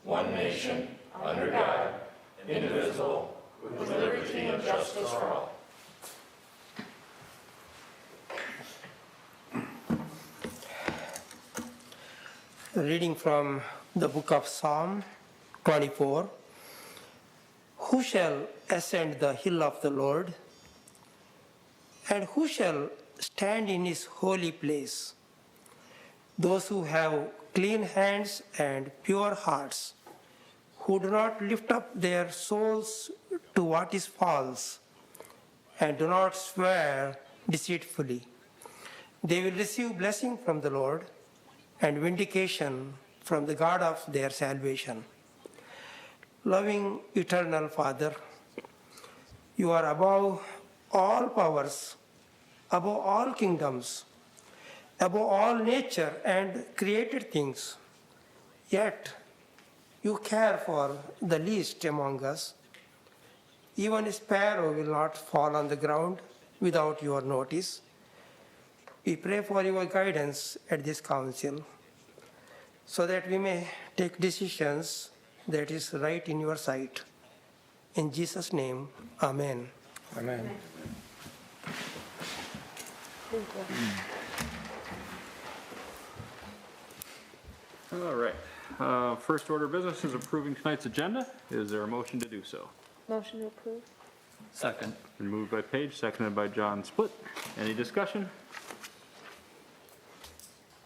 one nation, under God, indivisible, with liberty and justice for all. Reading from the book of Psalm 24. Who shall ascend the hill of the Lord? And who shall stand in his holy place? Those who have clean hands and pure hearts, who do not lift up their souls to what is false, and do not swear deceitfully. They will receive blessing from the Lord and vindication from the God of their salvation. Loving eternal Father, you are above all powers, above all kingdoms, above all nature and created things. Yet you care for the least among us. Even a sparrow will not fall on the ground without your notice. We pray for your guidance at this council, so that we may take decisions that is right in your sight. In Jesus' name, amen. Amen. All right. First order of business is approving tonight's agenda. Is there a motion to do so? Motion to approve. Second. Been moved by Paige, seconded by John Split. Any discussion?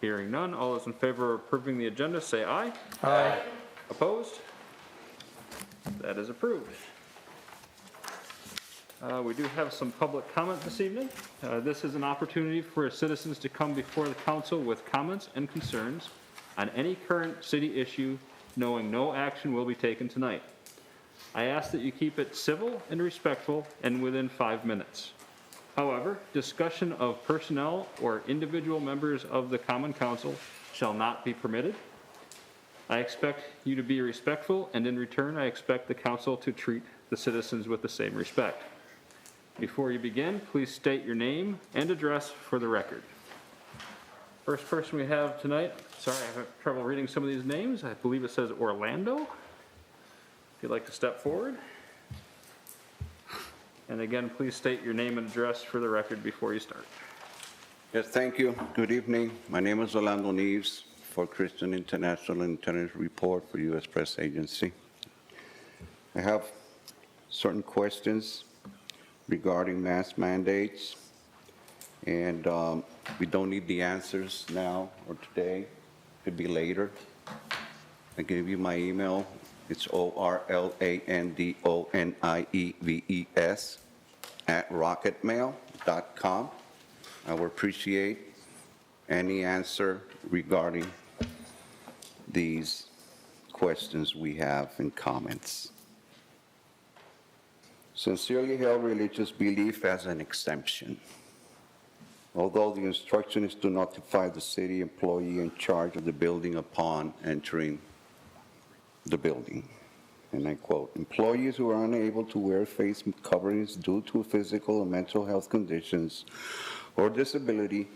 Hearing none. All those in favor of approving the agenda, say aye. Aye. Opposed? That is approved. We do have some public comment this evening. This is an opportunity for citizens to come before the council with comments and concerns on any current city issue, knowing no action will be taken tonight. I ask that you keep it civil and respectful and within 5 minutes. However, discussion of personnel or individual members of the Common Council shall not be permitted. I expect you to be respectful, and in return, I expect the council to treat the citizens with the same respect. Before you begin, please state your name and address for the record. First person we have tonight, sorry, I have trouble reading some of these names. I believe it says Orlando. If you'd like to step forward. And again, please state your name and address for the record before you start. Yes, thank you. Good evening. My name is Orlando Neves for Christian International Internet Report for U.S. Press Agency. I have certain questions regarding mask mandates, and we don't need the answers now or today. It could be later. I gave you my email. It's orlandonives@rocketmail.com. I would appreciate any answer regarding these questions we have and comments. Sincerely held religious belief as an exemption. Although the instruction is to notify the city employee in charge of the building upon entering the building. And I quote, employees who are unable to wear face coverings due to physical or mental health conditions or disability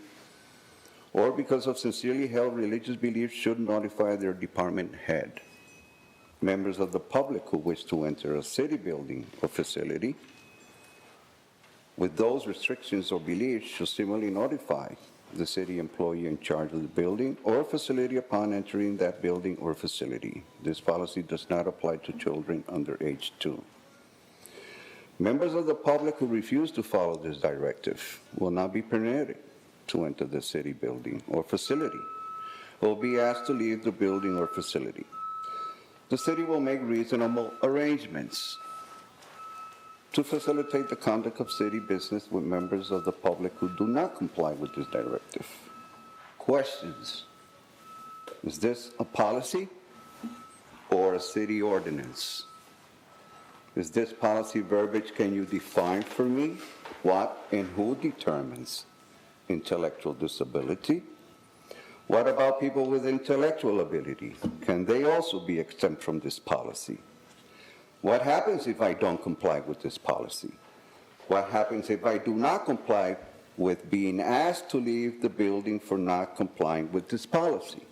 or because of sincerely held religious beliefs should notify their department head. Members of the public who wish to enter a city building or facility with those restrictions or beliefs should similarly notify the city employee in charge of the building or facility upon entering that building or facility. This policy does not apply to children under age 2. Members of the public who refuse to follow this directive will not be permitted to enter the city building or facility, will be asked to leave the building or facility. The city will make reasonable arrangements to facilitate the conduct of city business with members of the public who do not comply with this directive. Questions? Is this a policy or a city ordinance? Is this policy verbiage? Can you define for me what and who determines intellectual disability? What about people with intellectual ability? Can they also be exempt from this policy? What happens if I don't comply with this policy? What happens if I do not comply with being asked to leave the building for not complying with this policy?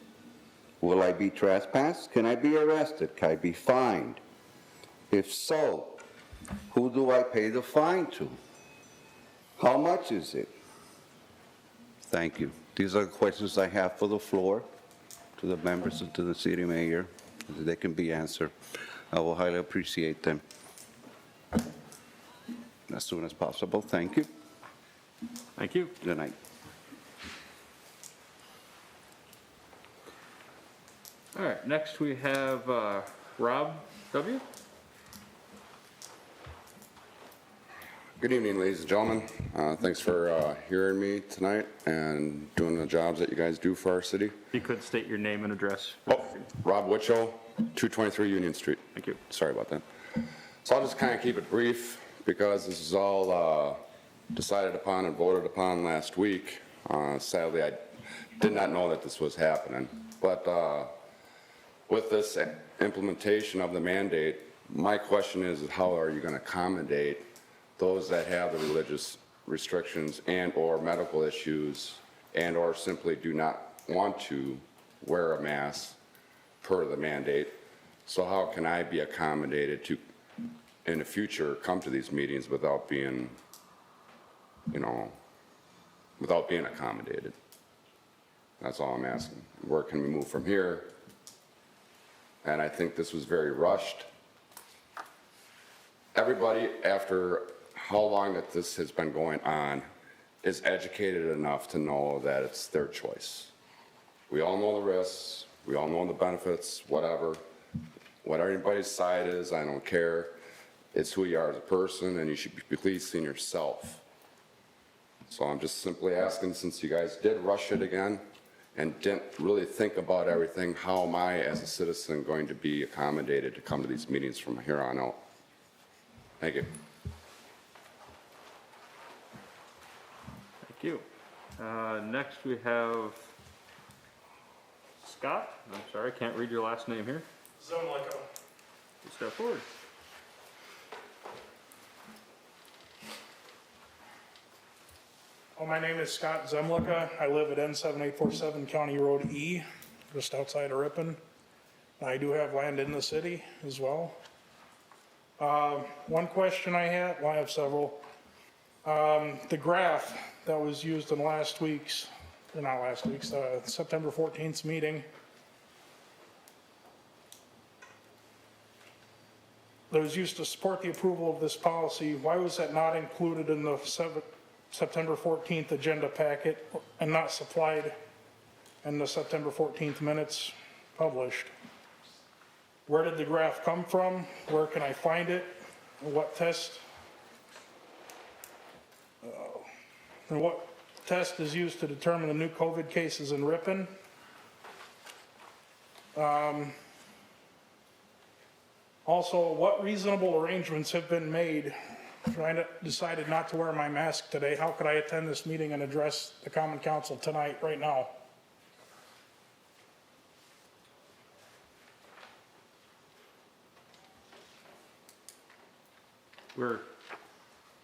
Will I be trespassed? Can I be arrested? Can I be fined? If so, who do I pay the fine to? How much is it? Thank you. These are the questions I have for the floor, to the members and to the city mayor. They can be answered. I will highly appreciate them as soon as possible. Thank you. Thank you. Good night. All right, next we have Rob W. Good evening, ladies and gentlemen. Thanks for hearing me tonight and doing the jobs that you guys do for our city. If you could state your name and address. Oh, Rob Witchell, 223 Union Street. Thank you. Sorry about that. So I'll just kind of keep it brief because this is all decided upon and voted upon last week. Sadly, I did not know that this was happening. But with this implementation of the mandate, my question is how are you going to accommodate those that have the religious restrictions and or medical issues and or simply do not want to wear a mask per the mandate? So how can I be accommodated to, in the future, come to these meetings without being, without being accommodated? That's all I'm asking. Where can we move from here? And I think this was very rushed. Everybody, after how long that this has been going on, is educated enough to know that it's their choice. We all know the risks, we all know the benefits, whatever. What anybody's side is, I don't care. It's who you are as a person, and you should be policing yourself. So I'm just simply asking, since you guys did rush it again and didn't really think about everything, how am I, as a citizen, going to be accommodated to come to these meetings from here on out? Thank you. Thank you. Next we have Scott. I'm sorry, I can't read your last name here. Zemlicka. Please step forward. Well, my name is Scott Zemlicka. I live at N7847 County Road E, just outside of Ripon. I do have land in the city as well. One question I had, well, I have several. The graph that was used in September 14th meeting, that was used to support the approval of this policy, why was that not included in the September 14th agenda packet and not supplied in the September 14th minutes published? Where did the graph come from? Where can I find it? What test? And what test is used to determine the new COVID cases in Ripon? Also, what reasonable arrangements have been made? I decided not to wear my mask today. How could I attend this meeting and address the Common Council tonight, right now? We're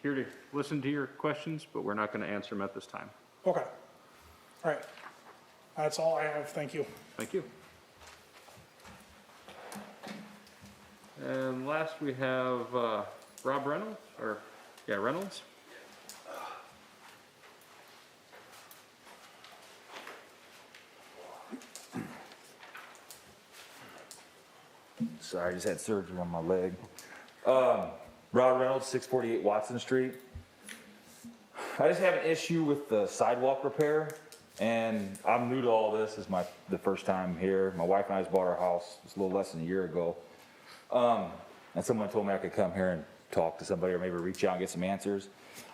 here to listen to your questions, but we're not going to answer them at this time. Okay. All right. That's all I have. Thank you. Thank you. And last we have Rob Reynolds, Reynolds. Sorry, I just had surgery on my leg. Rod Reynolds, 648 Watson Street. I just have an issue with the sidewalk repair, and I'm new to all this. This is the first time here. My wife and I just bought our house just a little less than a year ago. And someone told me I could come here and talk to somebody or maybe reach out and get some answers.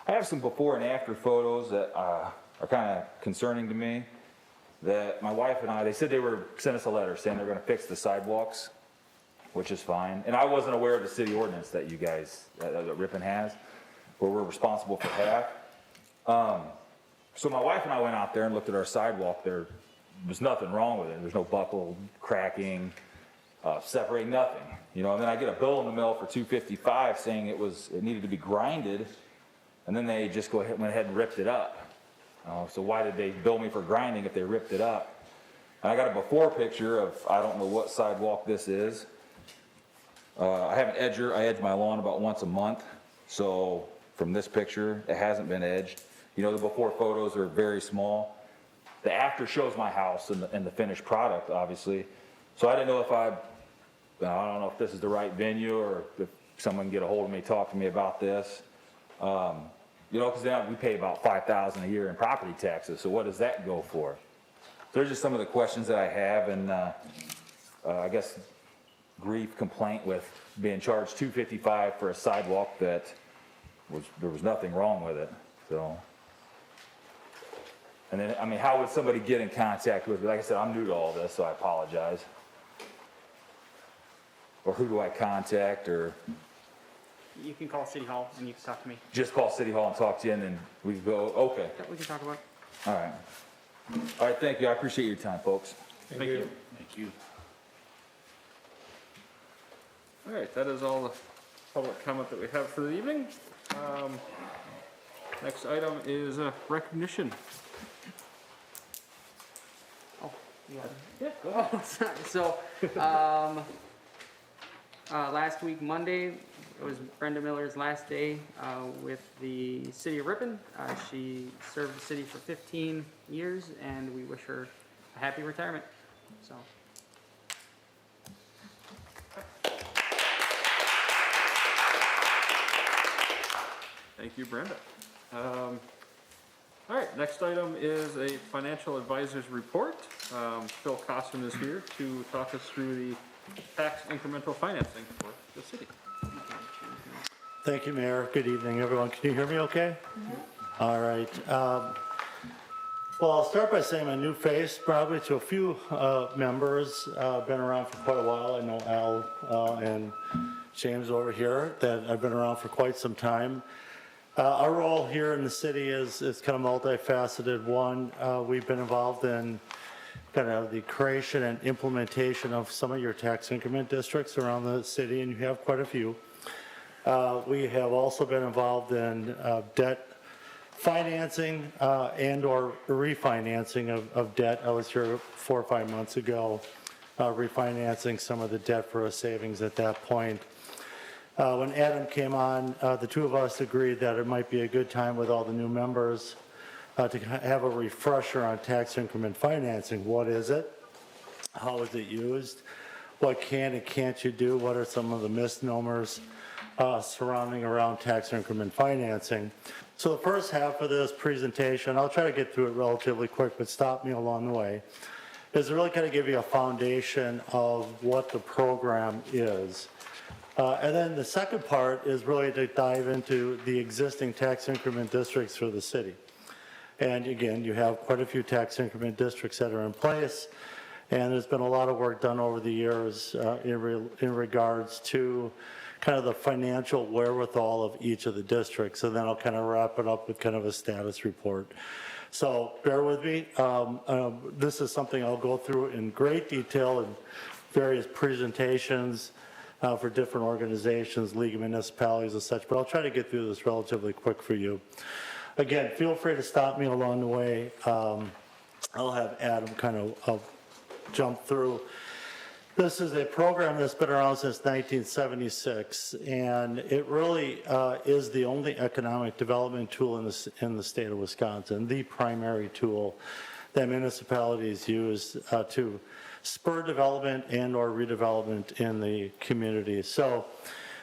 I have some before and after photos that are kind of concerning to me. That my wife and I, they said they were sent us a letter saying they're going to fix the sidewalks, which is fine. And I wasn't aware of the city ordinance that you guys, that Ripon has, where we're responsible for half. So my wife and I went out there and looked at our sidewalk. There was nothing wrong with it. There's no buckle, cracking, separating, nothing. And then I get a bill in the mail for $255 saying it needed to be grinded, and then they just went ahead and ripped it up. So why did they bill me for grinding if they ripped it up? I got a before picture of, I don't know what sidewalk this is. I have an edger, I edge my lawn about once a month, so from this picture, it hasn't been edged. You know, the before photos are very small. The after shows my house and the finished product, obviously. So I didn't know if I don't know if this is the right venue or if someone can get a hold of me, talk to me about this. You know, because now we pay about $5,000 a year in property taxes, so what does that go for? Those are just some of the questions that I have, and I guess grief complaint with being charged $255 for a sidewalk that there was nothing wrong with it, so. And then, I mean, how would somebody get in contact with me? Like I said, I'm new to all this, so I apologize. Or who do I contact, or You can call City Hall and you can talk to me. just call City Hall and talk to you, and then we can go, okay, Yeah, we can talk about it. all right. All right, thank you, I appreciate your time, folks. Thank you. Thank you. All right, that is all the public comment that we have for the evening. Next item is recognition. Oh, yeah. Oh, sorry. So, last week, Monday, it was Brenda Miller's last day with the city of Ripon. She served the city for 15 years, and we wish her a happy retirement. So. Thank you, Brenda. All right, next item is a financial advisor's report. Phil Cosson is here to talk us through the tax incremental financing for the city. Thank you, Mayor. Good evening, everyone. Can you hear me okay? All right. Well, I'll start by saying I'm a new face, probably to a few members. Been around for quite a while. I know Al and James over here that I've been around for quite some time. Our role here in the city is kind of multifaceted. One, we've been involved in kind of the creation and implementation of some of your tax increment districts around the city, and you have quite a few. We have also been involved in debt financing and or refinancing of debt. I was here 4 or 5 months ago, refinancing some of the debt for a savings at that point. When Adam came on, the two of us agreed that it might be a good time with all the new members to have a refresher on tax increment financing. What is it? How is it used? What can and can't you do? What are some of the misnomers surrounding around tax increment financing? So the first half of this presentation, I'll try to get through it relatively quick, but stop me along the way, is to really kind of give you a foundation of what the program is. And then the second part is really to dive into the existing tax increment districts for the city. And again, you have quite a few tax increment districts that are in place, and there's been a lot of work done over the years in regards to kind of the financial wherewithal of each of the districts, and then I'll kind of wrap it up with kind of a status report. So bear with me. This is something I'll go through in great detail in various presentations for different organizations, league of municipalities and such, but I'll try to get through this relatively quick for you. Again, feel free to stop me along the way. I'll have Adam kind of jump through. This is a program that's been around since 1976, and it really is the only economic development tool in the state of Wisconsin, the primary tool that municipalities use to spur development and or redevelopment in the community. So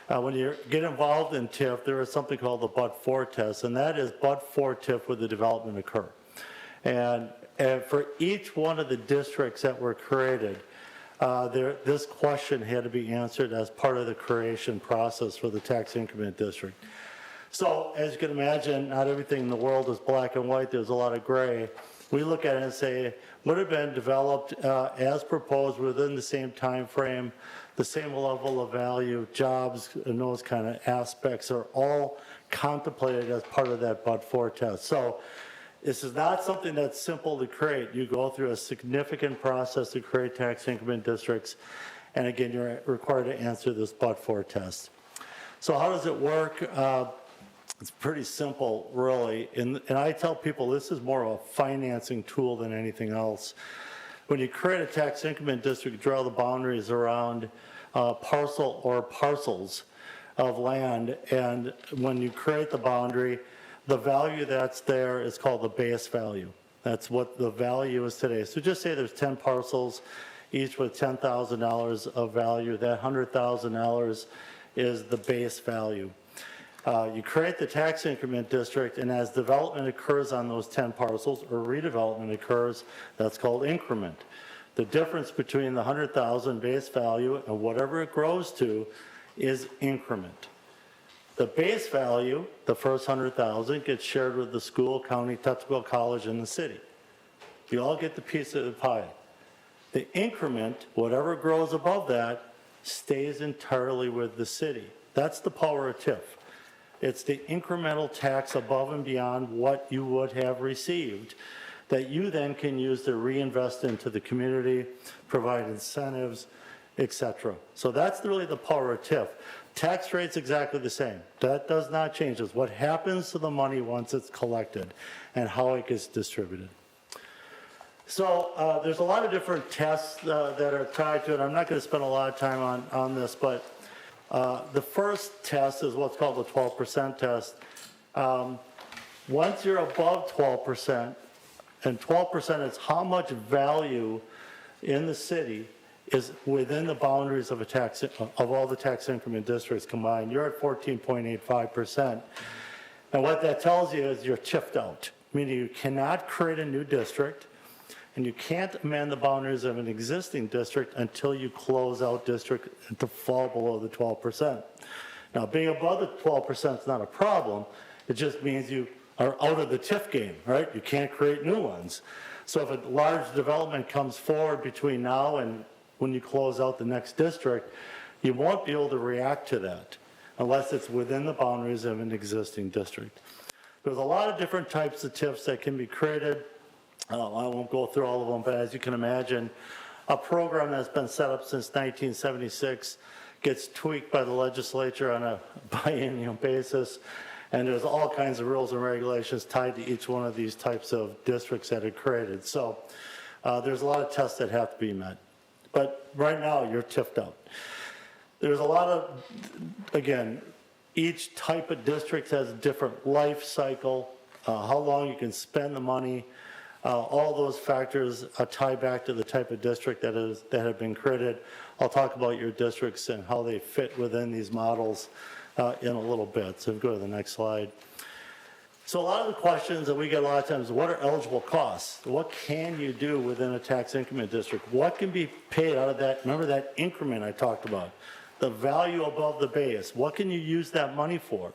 when you get involved in TIF, there is something called the but-for test, and that is but-for TIF would the development occur. And for each one of the districts that were created, this question had to be answered as part of the creation process for the tax increment district. So as you can imagine, not everything in the world is black and white. There's a lot of gray. We look at it and say, would have been developed as proposed within the same time frame, the same level of value, jobs, and those kind of aspects are all contemplated as part of that but-for test. So this is not something that's simple to create. You go through a significant process to create tax increment districts, and again, you're required to answer this but-for test. So how does it work? It's pretty simple, really, and I tell people this is more of a financing tool than anything else. When you create a tax increment district, draw the boundaries around parcel or parcels of land, and when you create the boundary, the value that's there is called the base value. That's what the value is today. So just say there's 10 parcels, each with $10,000 of value. That $100,000 is the base value. You create the tax increment district, and as development occurs on those 10 parcels or redevelopment occurs, that's called increment. The difference between the 100,000 base value and whatever it grows to is increment. The base value, the first 100,000, gets shared with the school, county, technical college, and the city. You all get the piece of the pie. The increment, whatever grows above that, stays entirely with the city. That's the power of TIF. It's the incremental tax above and beyond what you would have received that you then can use to reinvest into the community, provide incentives, etc. So that's really the power of TIF. Tax rate's exactly the same. That does not change. It's what happens to the money once it's collected and how it gets distributed. So there's a lot of different tests that are tied to it. I'm not going to spend a lot of time on this, but the first test is what's called the 12% test. Once you're above 12%, and 12% is how much value in the city is within the boundaries of all the tax increment districts combined. You're at 14.85%. And what that tells you is you're TIF'd out, meaning you cannot create a new district, and you can't amend the boundaries of an existing district until you close out district to fall below the 12%. Now, being above the 12% is not a problem. It just means you are out of the TIF game, right? You can't create new ones. So if a large development comes forward between now and when you close out the next district, you won't be able to react to that unless it's within the boundaries of an existing district. There's a lot of different types of TIFs that can be created. I won't go through all of them, but as you can imagine, a program that's been set up since 1976 gets tweaked by the legislature on a biennial basis, and there's all kinds of rules and regulations tied to each one of these types of districts that are created. So there's a lot of tests that have to be met. But right now, you're TIF'd out. There's a lot of, again, each type of district has a different life cycle, how long you can spend the money. All those factors tie back to the type of district that have been created. I'll talk about your districts and how they fit within these models in a little bit. So go to the next slide. So a lot of the questions that we get a lot of times, what are eligible costs? What can you do within a tax increment district? What can be paid out of that? Remember that increment I talked about, the value above the base. What can you use that money for?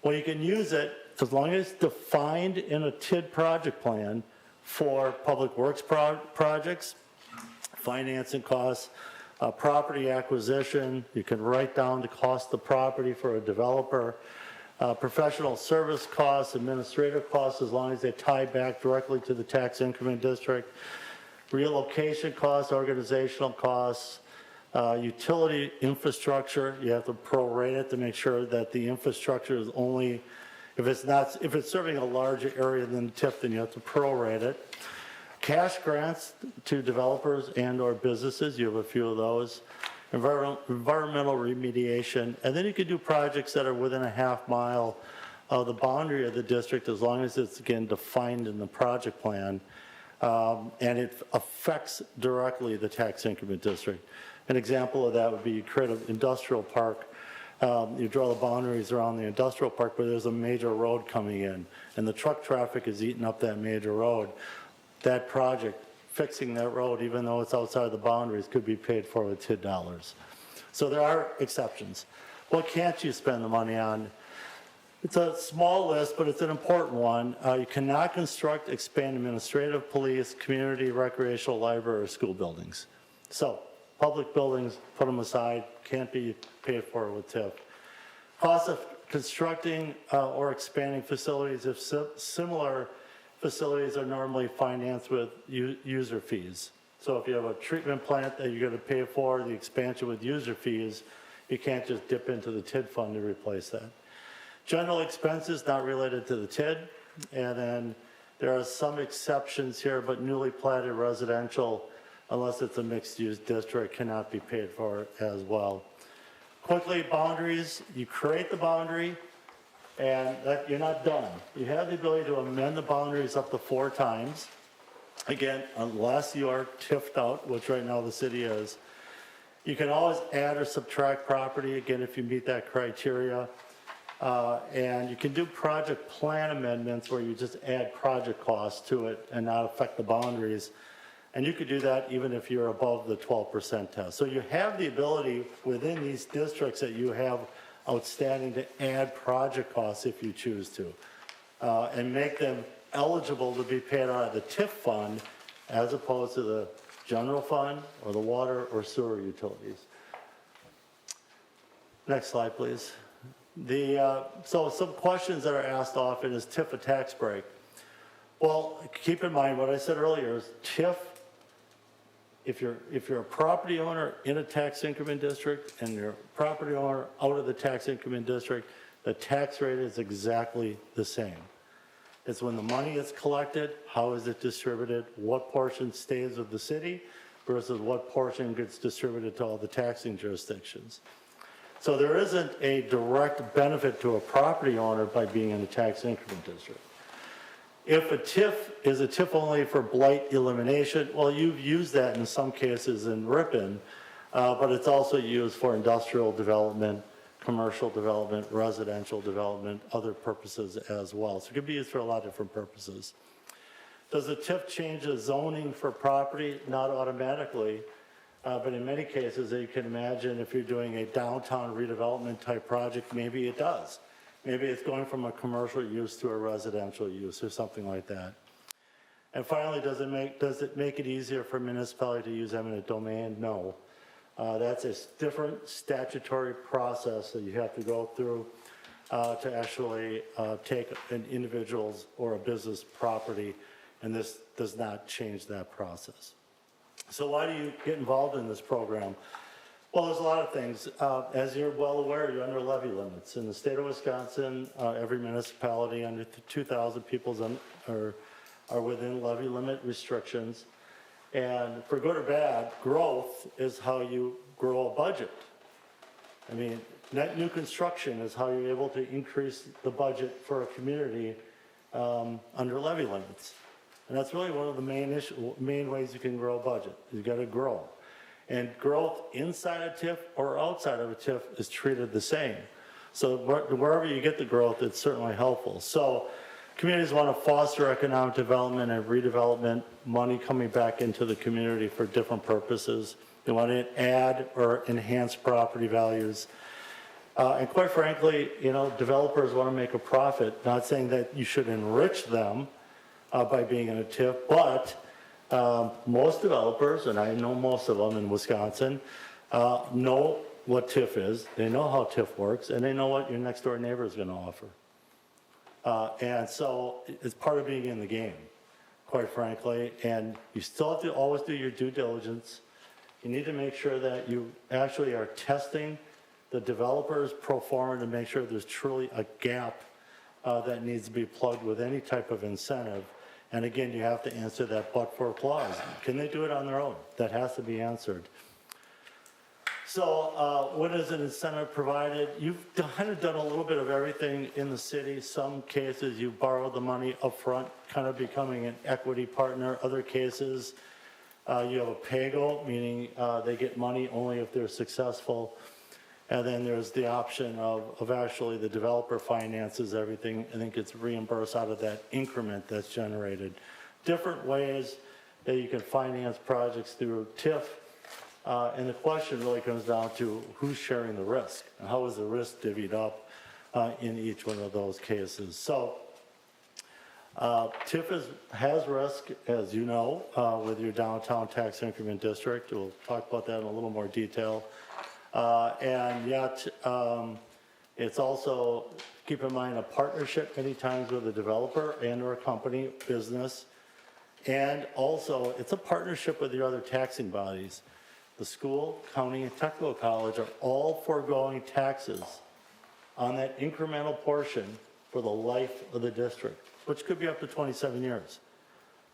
Well, you can use it as long as it's defined in a TID project plan for public works projects, financing costs, property acquisition. You can write down the cost of property for a developer, professional service costs, administrative costs, as long as they tie back directly to the tax increment district, relocation costs, organizational costs, utility infrastructure. You have to prorate it to make sure that the infrastructure is only, if it's serving a larger area than TIF, then you have to prorate it. Cash grants to developers and or businesses, you have a few of those. Environmental remediation, and then you could do projects that are within a half mile of the boundary of the district as long as it's, again, defined in the project plan, and it affects directly the tax increment district. An example of that would be you create an industrial park. You draw the boundaries around the industrial park, but there's a major road coming in, and the truck traffic is eating up that major road. That project, fixing that road, even though it's outside the boundaries, could be paid for with TID dollars. So there are exceptions. What can't you spend the money on? It's a small list, but it's an important one. You cannot construct, expand administrative, police, community, recreational, library, or school buildings. So public buildings, put them aside, can't be paid for with TIF. Cost of constructing or expanding facilities, if similar facilities are normally financed with user fees. So if you have a treatment plant that you're going to pay for the expansion with user fees, you can't just dip into the TID fund to replace that. General expenses not related to the TID, and then There are some exceptions here, but newly platted residential, unless it's a mixed-use district, cannot be paid for as well. Quickly, boundaries, you create the boundary, and that, you're not done. You have the ability to amend the boundaries up to 4 times. Again, unless you are TIF'd out, which right now the city is. You can always add or subtract property, again, if you meet that criteria. And you can do project plan amendments where you just add project costs to it and not affect the boundaries. And you could do that even if you're above the 12% test. So you have the ability within these districts that you have outstanding to add project costs if you choose to, and make them eligible to be paid out of the TIF fund as opposed to the general fund or the water or sewer utilities. Next slide, please. So some questions that are asked often is TIF a tax break? Well, keep in mind what I said earlier is TIF, if you're a property owner in a tax increment district and you're a property owner out of the tax increment district, the tax rate is exactly the same. It's when the money is collected, how is it distributed, what portion stays with the city versus what portion gets distributed to all the taxing jurisdictions. So there isn't a direct benefit to a property owner by being in a tax increment district. If a TIF is a TIF only for blight elimination, well, you've used that in some cases in Ripon, but it's also used for industrial development, commercial development, residential development, other purposes as well. So it could be used for a lot of different purposes. Does the TIF change the zoning for property? Not automatically, but in many cases, you can imagine if you're doing a downtown redevelopment type project, maybe it does. Maybe it's going from a commercial use to a residential use or something like that. And finally, does it make it easier for municipality to use eminent domain? No. That's a different statutory process that you have to go through to actually take an individual's or a business property, and this does not change that process. So why do you get involved in this program? Well, there's a lot of things. As you're well aware, you're under levy limits. In the state of Wisconsin, every municipality under 2,000 people are within levy limit restrictions. And for good or bad, growth is how you grow a budget. I mean, net new construction is how you're able to increase the budget for a community under levy limits. And that's really one of the main ways you can grow a budget. You've got to grow. And growth inside a TIF or outside of a TIF is treated the same. So wherever you get the growth, it's certainly helpful. So communities want to foster economic development and redevelopment, money coming back into the community for different purposes. They want to add or enhance property values. And quite frankly, developers want to make a profit. Not saying that you should enrich them by being in a TIF, but most developers, and I know most of them in Wisconsin, know what TIF is, they know how TIF works, and they know what your next door neighbor is going to offer. And so it's part of being in the game, quite frankly, and you still have to always do your due diligence. You need to make sure that you actually are testing the developer's pro forma to make sure there's truly a gap that needs to be plugged with any type of incentive. And again, you have to answer that but-for clause. Can they do it on their own? That has to be answered. So what is an incentive provided? You've kind of done a little bit of everything in the city. Some cases you borrow the money up front, kind of becoming an equity partner. Other cases you have a pay-go, meaning they get money only if they're successful. And then there's the option of actually the developer finances everything and then gets reimbursed out of that increment that's generated. Different ways that you can finance projects through TIF. And the question really comes down to who's sharing the risk and how is the risk divvied up in each one of those cases. So TIF has risk, as you know, with your downtown tax increment district. We'll talk about that in a little more detail. And yet, it's also, keep in mind, a partnership many times with a developer and or a company, business. And also, it's a partnership with your other taxing bodies. The school, county, and technical college are all foregoing taxes on that incremental portion for the life of the district. which could be up to 27 years.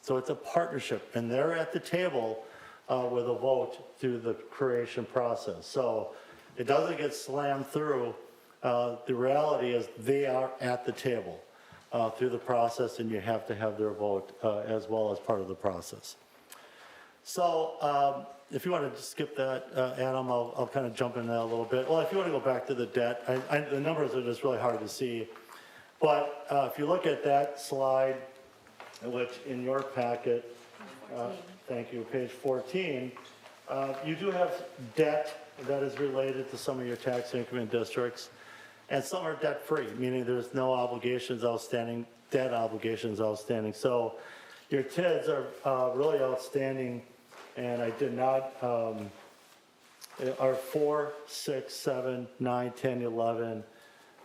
So it's a partnership, and they're at the table with a vote through the creation process. So it doesn't get slammed through. The reality is they are at the table through the process, and you have to have their vote as well as part of the process. So if you want to skip that, Adam, I'll kind of jump into that a little bit. Well, if you want to go back to the debt, the numbers are just really hard to see. But if you look at that slide, which in your packet, thank you, page 14, you do have debt that is related to some of your tax increment districts, and some are debt-free, meaning there's no obligations outstanding, debt obligations outstanding. So your TIDs are really outstanding, and I did not, are 4, 6, 7, 9, 10, 11,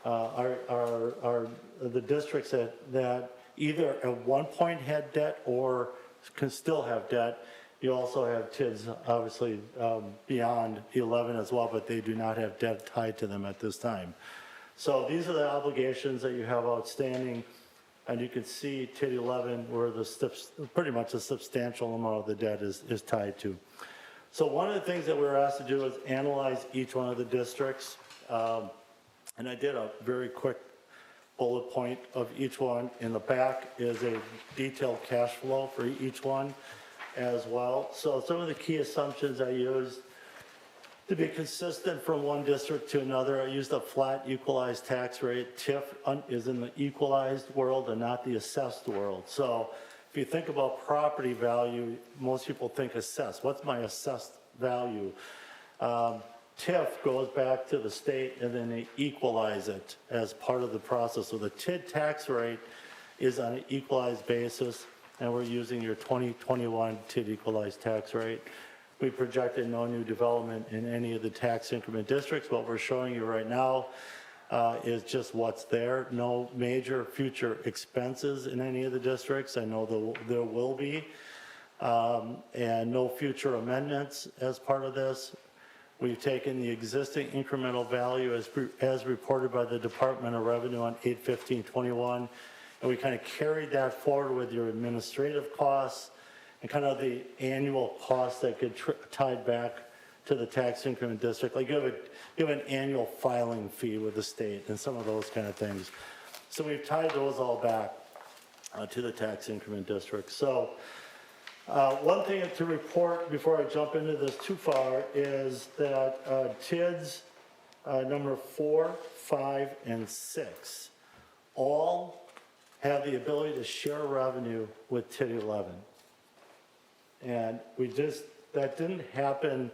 are the districts that either at one point had debt or can still have debt. You also have TIDs, obviously, beyond 11 as well, but they do not have debt tied to them at this time. So these are the obligations that you have outstanding, and you can see TID 11 where pretty much a substantial amount of the debt is tied to. So one of the things that we were asked to do is analyze each one of the districts, and I did a very quick bullet point of each one. In the back is a detailed cash flow for each one as well. So some of the key assumptions I used to be consistent from one district to another, I used a flat equalized tax rate. TIF is in the equalized world and not the assessed world. So if you think about property value, most people think assessed. What's my assessed value? TIF goes back to the state and then they equalize it as part of the process. So the TID tax rate is on an equalized basis, and we're using your 2021 TID equalized tax rate. We projected no new development in any of the tax increment districts. What we're showing you right now is just what's there. No major future expenses in any of the districts. I know there will be, and no future amendments as part of this. We've taken the existing incremental value as reported by the Department of Revenue on 8/15/21, and we kind of carried that forward with your administrative costs and kind of the annual costs that get tied back to the tax increment district. Like you have an annual filing fee with the state and some of those kind of things. So we've tied those all back to the tax increment district. So one thing to report before I jump into this too far is that TIDs number 4, 5, and 6 all have the ability to share revenue with TID 11. And that didn't happen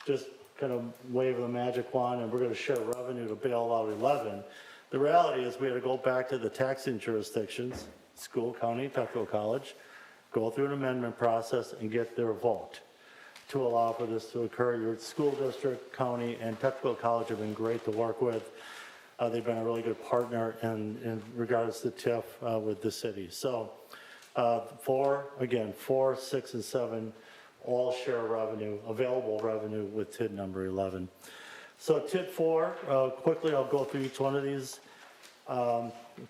just kind of wave the magic wand and we're going to share revenue to bail out 11. The reality is we had to go back to the taxing jurisdictions, school, county, technical college, go through an amendment process and get their vote to allow for this to occur. Your school district, county, and technical college have been great to work with. They've been a really good partner in regards to TIF with the city. So 4, 6, and 7 all share revenue, available revenue with TID number 11. So TID 4, quickly I'll go through each one of these.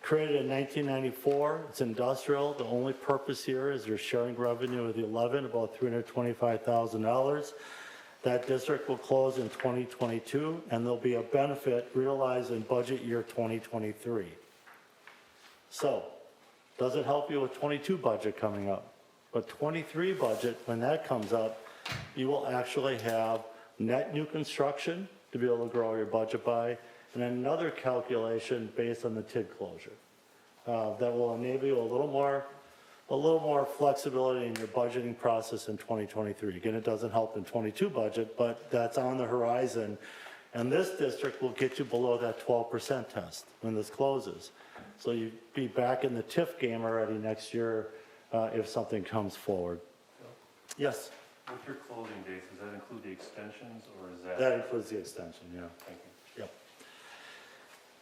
Created in 1994, it's industrial. The only purpose here is you're sharing revenue with 11, about $325,000. That district will close in 2022, and there'll be a benefit realized in budget year 2023. So, does it help you with 22 budget coming up? But 23 budget, when that comes up, you will actually have net new construction to be able to grow your budget by, and another calculation based on the TID closure. That will enable you a little more flexibility in your budgeting process in 2023. Again, it doesn't help in 22 budget, but that's on the horizon. And this district will get you below that 12% test when this closes. So you'd be back in the TIF game already next year if something comes forward. Yes? With your closing dates, does that include the extensions or is that? That includes the extension, yeah. Thank you. Yep.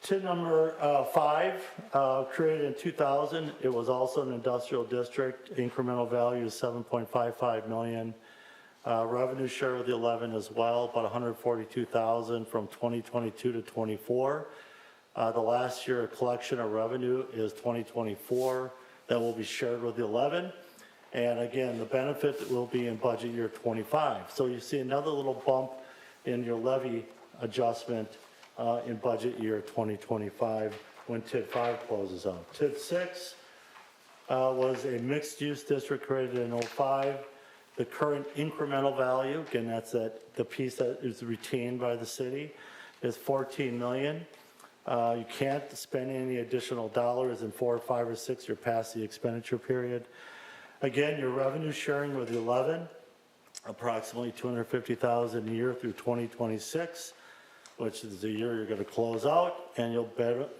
TID number 5, created in 2000. It was also an industrial district. Incremental value is $7.55 million. Revenue share with the 11 as well, about $142,000 from 2022 to 24. The last year collection of revenue is 2024. that will be shared with 11. And again, the benefit will be in budget year 25. So you see another little bump in your levy adjustment in budget year 2025 when TID 5 closes out. TID 6 was a mixed-use district created in '05. The current incremental value, again, that's the piece that is retained by the city, is 14 million. You can't spend any additional dollars in 4, 5, or 6. You're past the expenditure period. Again, your revenue sharing with 11, approximately $250,000 a year through 2026, which is the year you're going to close out, and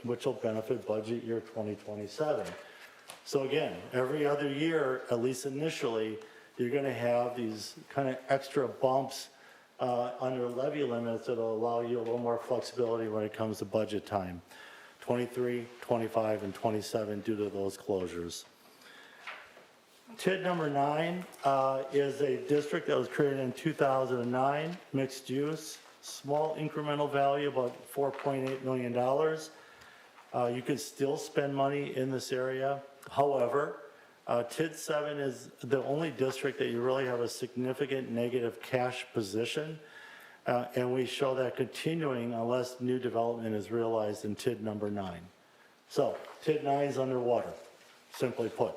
which will benefit budget year 2027. So again, every other year, at least initially, you're going to have these kind of extra bumps under levy limits that will allow you a little more flexibility when it comes to budget time. 23, 25, and 27 due to those closures. TID number 9 is a district that was created in 2009, mixed use, small incremental value, about $4.8 million. You can still spend money in this area. However, TID 7 is the only district that you really have a significant negative cash position, and we show that continuing unless new development is realized in TID number 9. So TID 9 is underwater, simply put.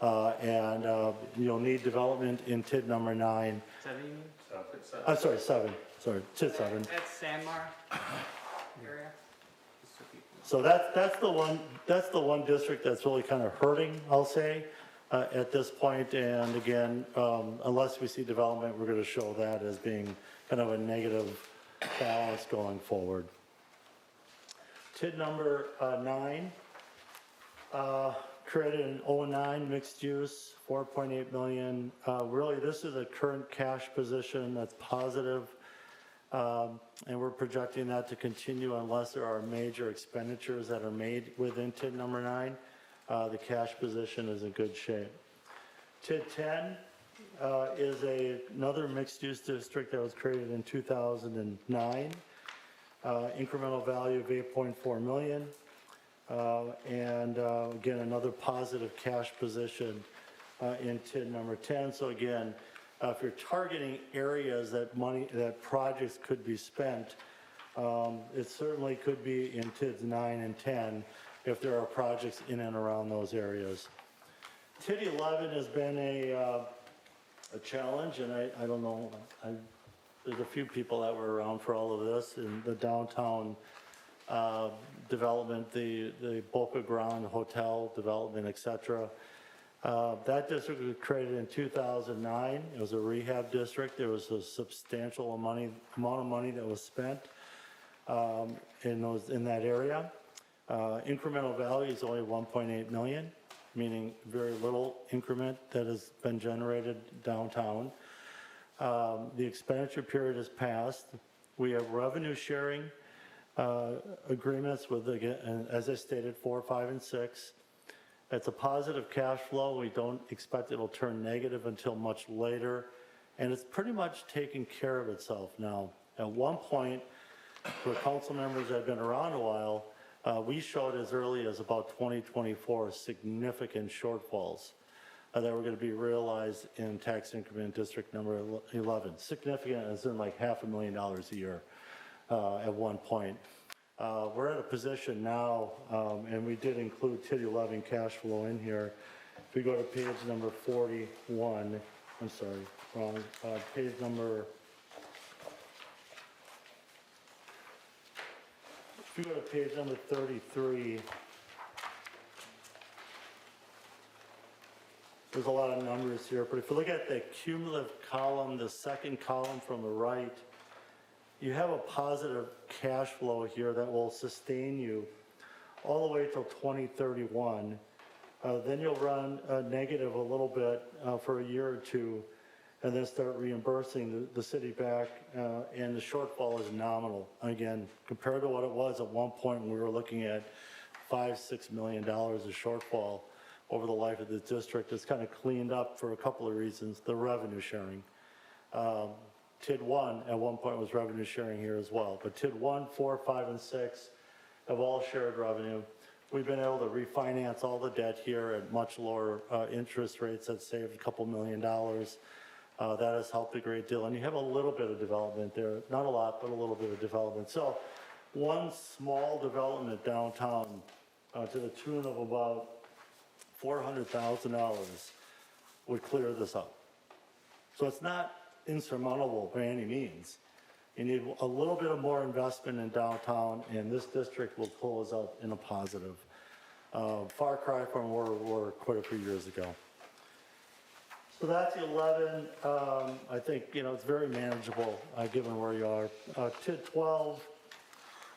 You'll need development in TID number 9. 7, you mean? I'm sorry, 7. Sorry, TID 7. That's Sandmar area. Just so people know. So that's the one district that's really kind of hurting, I'll say, at this point. And again, unless we see development, we're going to show that as being kind of a negative balance going forward. TID number 9, created in '09, mixed use, 4.8 million. Really, this is a current cash position that's positive. And we're projecting that to continue unless there are major expenditures that are made within TID number 9. The cash position is in good shape. TID 10 is another mixed-use district that was created in 2009. Incremental value of 8.4 million. Again, another positive cash position in TID number 10. So again, if you're targeting areas that projects could be spent, it certainly could be in TIDs 9 and 10 if there are projects in and around those areas. TID 11 has been a challenge, and I don't know, there's a few people that were around for all of this in the downtown development, the Boca Grande Hotel development, etc. That district was created in 2009. It was a rehab district. There was a substantial amount of money that was spent in that area. Incremental value is only 1.8 million, meaning very little increment that has been generated downtown. The expenditure period has passed. We have revenue sharing agreements with, again, as I stated, 4, 5, and 6. It's a positive cash flow. We don't expect it'll turn negative until much later. And it's pretty much taking care of itself now. At one point, for council members that have been around a while, we showed as early as about 2024 significant shortfalls that were going to be realized in tax increment district number 11. Significant as in like $500,000 a year at one point. We're at a position now, and we did include TID 11 cash flow in here. If we go to page number 41, I'm sorry, wrong, page number, if you go to page number 33, there's a lot of numbers here, but if you look at the cumulative column, the second column from the right, you have a positive cash flow here that will sustain you all the way till 2031. Then you'll run negative a little bit for a year or two, and then start reimbursing the city back, and the shortfall is nominal. Again, compared to what it was at one point when we were looking at $5-6 million of shortfall over the life of the district. It's kind of cleaned up for a couple of reasons. The revenue sharing. TID 1 at one point was revenue sharing here as well, but TID 1, 4, 5, and 6 have all shared revenue. We've been able to refinance all the debt here at much lower interest rates that saved a couple $1 million. That has helped a great deal. And you have a little bit of development there, not a lot, but a little bit of development. So one small development downtown to the tune of about $400,000 would clear this up. So it's not insurmountable by any means. You need a little bit of more investment in downtown, and this district will close out in a positive. Far cry from where we were quite a few years ago. So that's 11. I think, it's very manageable given where you are. TID 12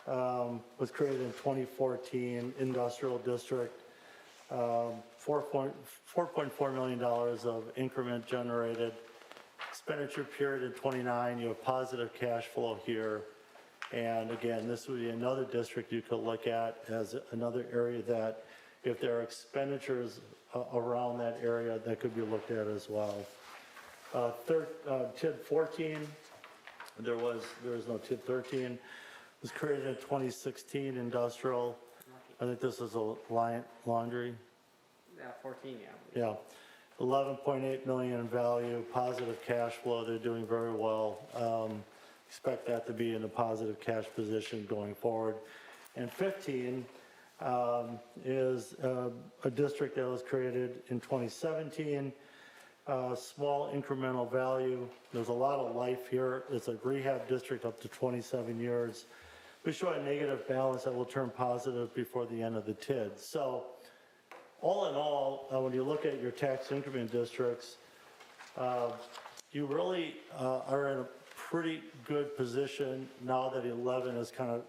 was created in 2014, industrial district. $4.4 million of increment generated. Expenditure period in 29, you have positive cash flow here. And again, this would be another district you could look at as another area that if there are expenditures around that area, that could be looked at as well. TID 14, there was no TID 13. It was created in 2016, industrial. I think this is a laundry. 14, yeah. Yeah, 11.8 million in value, positive cash flow. They're doing very well. Expect that to be in a positive cash position going forward. And 15 is a district that was created in 2017. Small incremental value. There's a lot of life here. It's a rehab district up to 27 years. We show a negative balance that will turn positive before the end of the TID. So all in all, when you look at your tax increment districts, you really are in a pretty good position now that 11 has kind of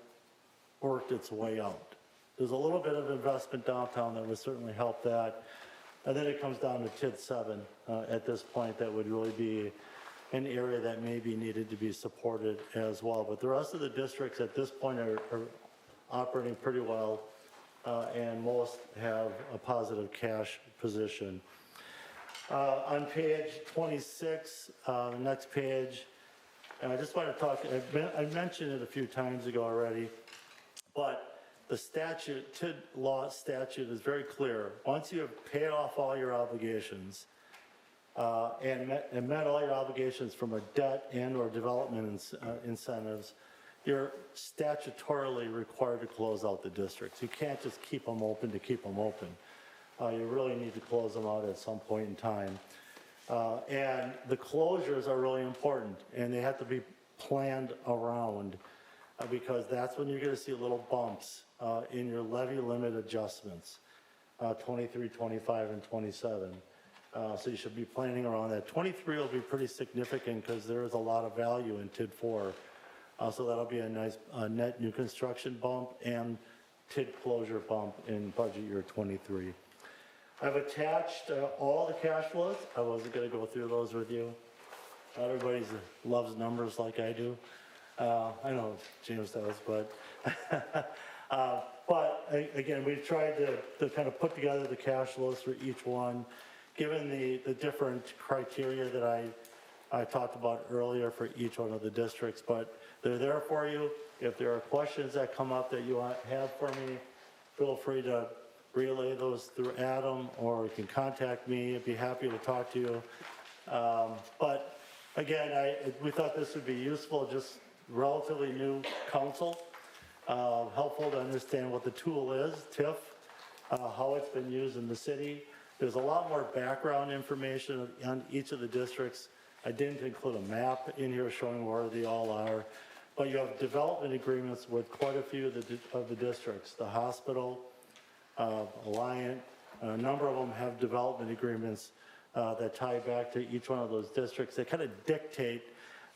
worked its way out. There's a little bit of investment downtown that would certainly help that. And then it comes down to TID 7 at this point that would really be an area that maybe needed to be supported as well. But the rest of the districts at this point are operating pretty well, and most have a positive cash position. On page 26, next page, I just want to talk, I mentioned it a few times ago already, but the statute, TID law statute is very clear. Once you have paid off all your obligations, and met all your obligations from a debt and or development incentives, you're statutorily required to close out the districts. You can't just keep them open to keep them open. You really need to close them out at some point in time. And the closures are really important, and they have to be planned around because that's when you're going to see little bumps in your levy limit adjustments, 23, 25, and 27. So you should be planning around that. 23 will be pretty significant because there is a lot of value in TID 4. So that'll be a nice net new construction bump and TID closure bump in budget year 23. I've attached all the cash flows. I wasn't going to go through those with you. Not everybody loves numbers like I do. I know James does, but again, we tried to kind of put together the cash flows for each one, given the different criteria that I talked about earlier for each one of the districts, but they're there for you. If there are questions that come up that you have for me, feel free to relay those through Adam, or you can contact me. I'd be happy to talk to you. But again, we thought this would be useful, just relatively new council, helpful to understand what the tool is, TIF, how it's been used in the city. There's a lot more background information on each of the districts. I didn't include a map in here showing where they all are, but you have development agreements with quite a few of the districts. The hospital, Alliant, a number of them have development agreements that tie back to each one of those districts. They kind of dictate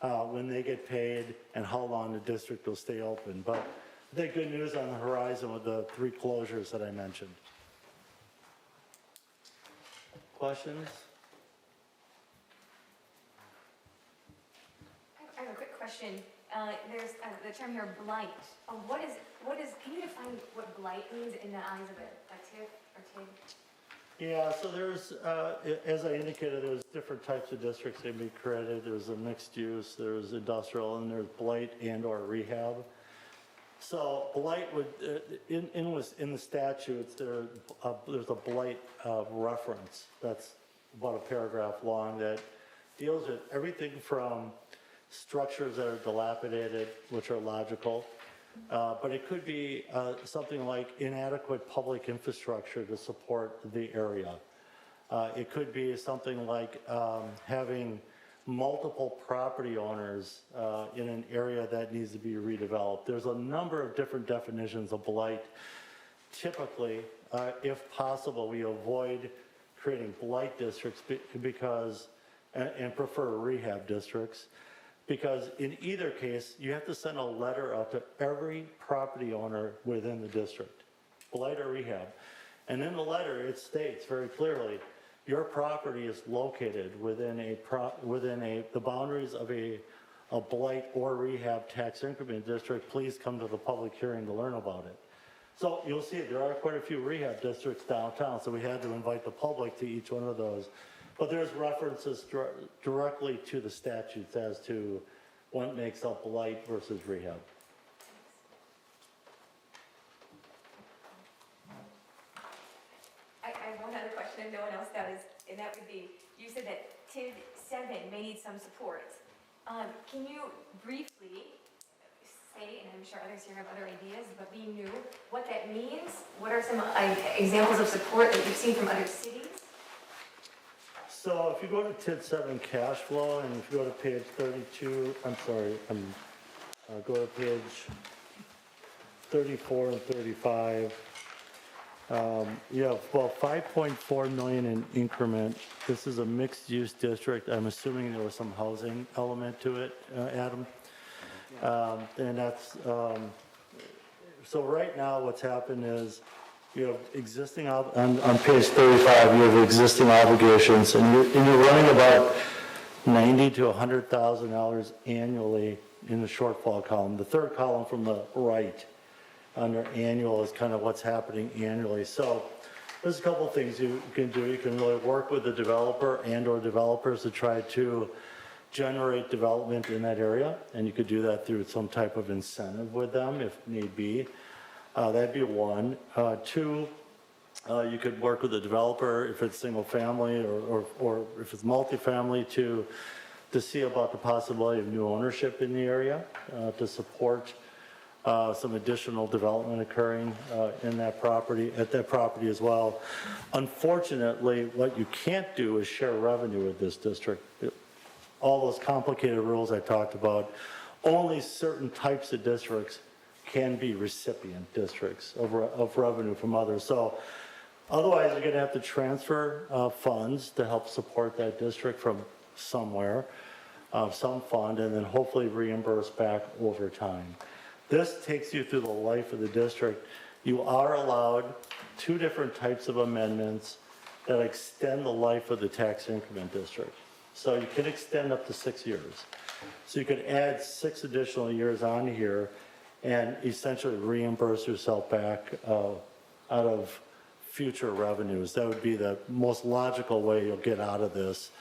when they get paid and how long the district will stay open. But I think good news on the horizon with the 3 closures that I mentioned. Questions? I have a quick question. There's the term here, blight. What is, can you define what blight means in the eyes of a TIF or TIG? Yeah, so there's, as I indicated, there's different types of districts that can be created. There's a mixed use, there's industrial, and there's blight and or rehab. So blight would, in the statutes, there's a blight reference that's about a paragraph long that deals with everything from structures that are dilapidated, which are logical, but it could be something like inadequate public infrastructure to support the area. It could be something like having multiple property owners in an area that needs to be redeveloped. There's a number of different definitions of blight. Typically, if possible, we avoid creating blight districts because, and prefer rehab districts, because in either case, you have to send a letter out to every property owner within the district, blight or rehab. And in the letter, it states very clearly, your property is located within the boundaries of a blight or rehab tax increment district. Please come to the public hearing to learn about it. So you'll see there are quite a few rehab districts downtown, so we had to invite the public to each one of those. But there's references directly to the statutes as to what makes up blight versus rehab. I have one other question no one else does, and that would be, you said that TID 7 may need some support. Can you briefly say, and I'm sure others here have other ideas, but being new, what that means? What are some examples of support that you've seen from other cities? So if you go to TID 7 cash flow, and if you go to page 32, go to page 34 and 35, you have about 5.4 million in increment. This is a mixed-use district. I'm assuming there was some housing element to it, Adam. And that's, so right now what's happened is you have existing, on page 35, you have existing obligations, and you're running about $90,000 to $100,000 annually in the shortfall column. The third column from the right under annual is kind of what's happening annually. So there's a couple of things you can do. You can really work with the developer and or developers to try to generate development in that area, and you could do that through some type of incentive with them if need be. That'd be one. Two, you could work with the developer if it's single family or if it's multifamily to see about the possibility of new ownership in the area to support some additional development occurring at that property as well. Unfortunately, what you can't do is share revenue with this district. All those complicated rules I talked about, only certain types of districts can be recipient districts of revenue from others. So otherwise, you're going to have to transfer funds to help support that district from somewhere, some fund, and then hopefully reimburse back over time. This takes you through the life of the district. You are allowed 2 different types of amendments that extend the life of the tax increment district. So you can extend up to 6 years. So you could add 6 additional years on here and essentially reimburse yourself back out of future revenues. That would be the most logical way you'll get out of this,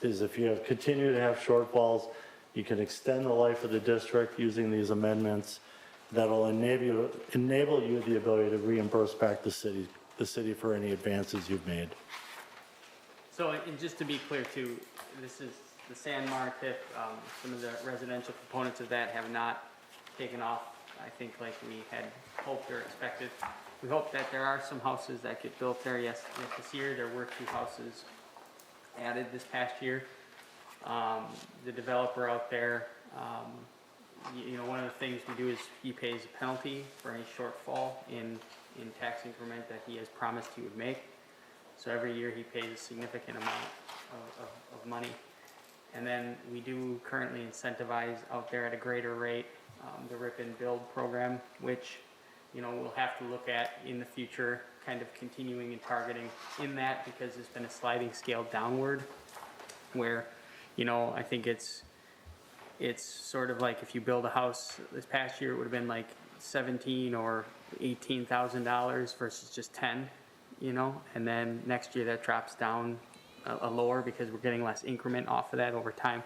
is if you continue to have shortfalls, you can extend the life of the district using these amendments that'll enable you the ability to reimburse back the city for any advances you've made. So, and just to be clear too, this is the Sandmar tip. Some of the residential components of that have not taken off, I think, like we had hoped or expected. We hope that there are some houses that get built there. Yes, this year there were 2 houses added this past year. The developer out there, one of the things we do is he pays a penalty for any shortfall in tax increment that he has promised he would make. So every year he pays a significant amount of money. And then we do currently incentivize out there at a greater rate the Ripon Build program, which we'll have to look at in the future, kind of continuing and targeting in that, because there's been a sliding scale downward where I think it's sort of like if you build a house this past year, it would have been like $17,000 or $18,000 versus just 10, and then next year that drops down a lower because we're getting less increment off of that over time.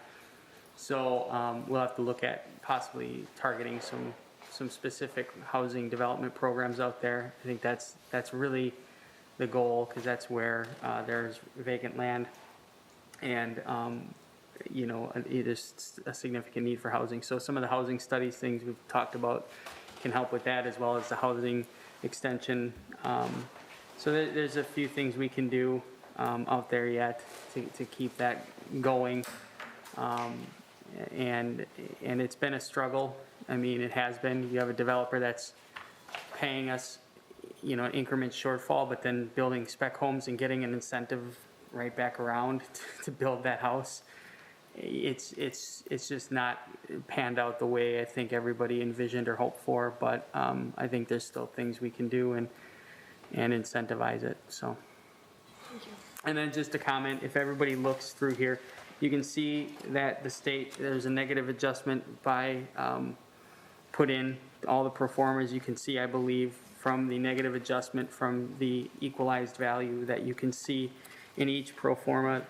So we'll have to look at possibly targeting some some specific housing development programs out there. I think that's really the goal, because that's where there's vacant land, and you know, it is a significant need for housing. So some of the housing studies things we've talked about can help with that, as well as the housing extension. So there's a few things we can do out there yet to keep that going. And it's been a struggle. I mean, it has been. You have a developer that's paying us, you know, an increment shortfall, but then building spec homes and getting an incentive right back around to build that house. It's just not panned out the way I think everybody envisioned or hoped for, but I think there's still things we can do and incentivize it, so. And then just a comment, if everybody looks through here, you can see that the state, there's a negative adjustment by, put in all the pro formas. You can see, I believe, from the negative adjustment from the equalized value, that you can see in each pro forma,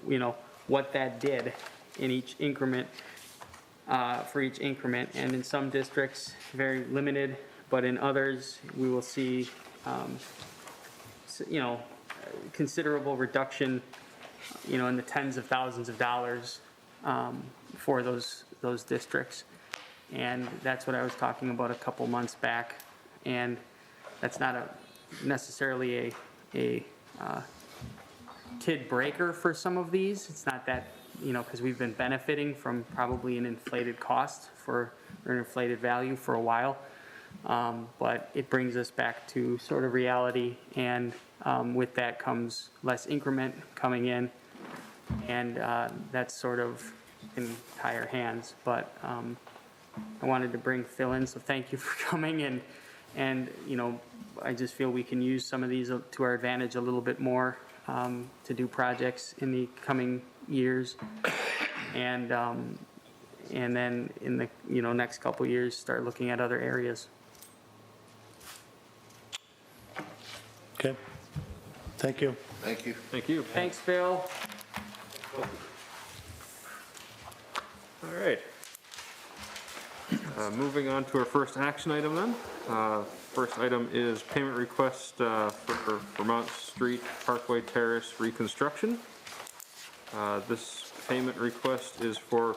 you know, what that did in each increment, for each increment. And in some districts, very limited, but in others, we will see, you know, considerable reduction, you know, in the tens of thousands of dollars for those districts. And that's what I was talking about a couple months back. And that's not necessarily a TID breaker for some of these. It's not that, you know, because we've been benefiting from probably an inflated cost or an inflated value for a while. But it brings us back to sort of reality, and with that comes less increment coming in, and that's sort of in higher hands. But I wanted to bring Phil in, so thank you for coming, and you know, I just feel we can use some of these to our advantage a little bit more to do projects in the coming years, and then in the, you know, next couple years start looking at other areas. Okay, thank you. Thank you. Thank you. Thanks, Phil. All right. Moving on to our first action item then. First item is payment request for Vermont Street Parkway Terrace reconstruction. This payment request is for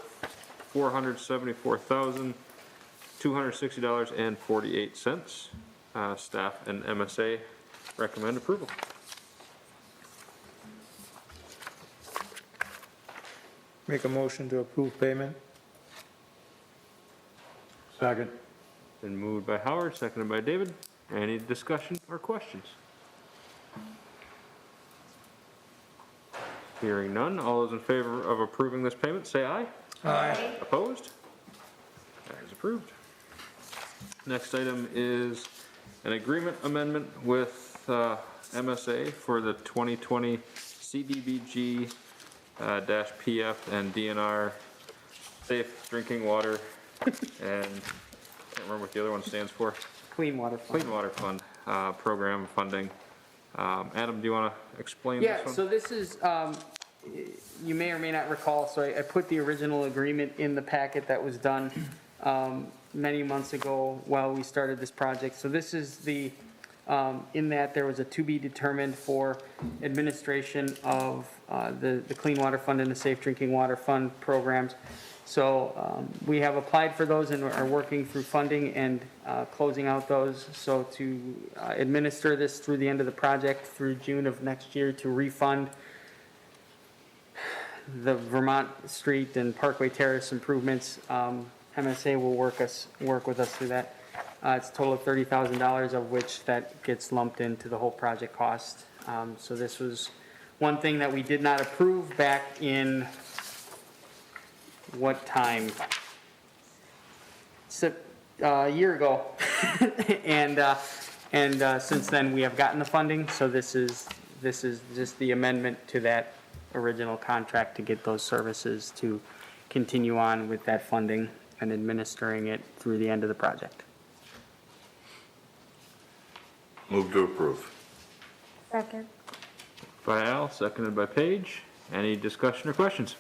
$474,260.48. Staff and MSA recommend approval. Make a motion to approve payment. Second. Been moved by Howard, seconded by David. Any discussion or questions? Hearing none, all those in favor of approving this payment, say aye. Aye. Opposed? That is approved. Next item is an agreement amendment with MSA for the 2020 CDBG -PF and DNR Safe Drinking Water and I can't remember what the other one stands for. Clean Water Fund. Clean Water Fund program funding. Adam, do you want to explain this Yeah, one? so this is, you may or may not recall, so I put the original agreement in the packet that was done many months ago while we started this project. So this is the, in that there was a to be determined for administration of the Clean Water Fund and the Safe Drinking Water Fund programs. So we have applied for those and are working through funding and closing out those. So to administer this through the end of the project, through June of next year, to refund the Vermont Street and Parkway Terrace improvements, MSA will work with us through that. It's a total of $30,000, of which that gets lumped into the whole project cost. So this was one thing that we did not approve back in what time? A year ago. and since then we have gotten the funding, so this is just the amendment to that original contract to get those services to continue on with that funding and administering it through the end of the project. Move to approve. Second. By Al, seconded by Paige. Any discussion or questions?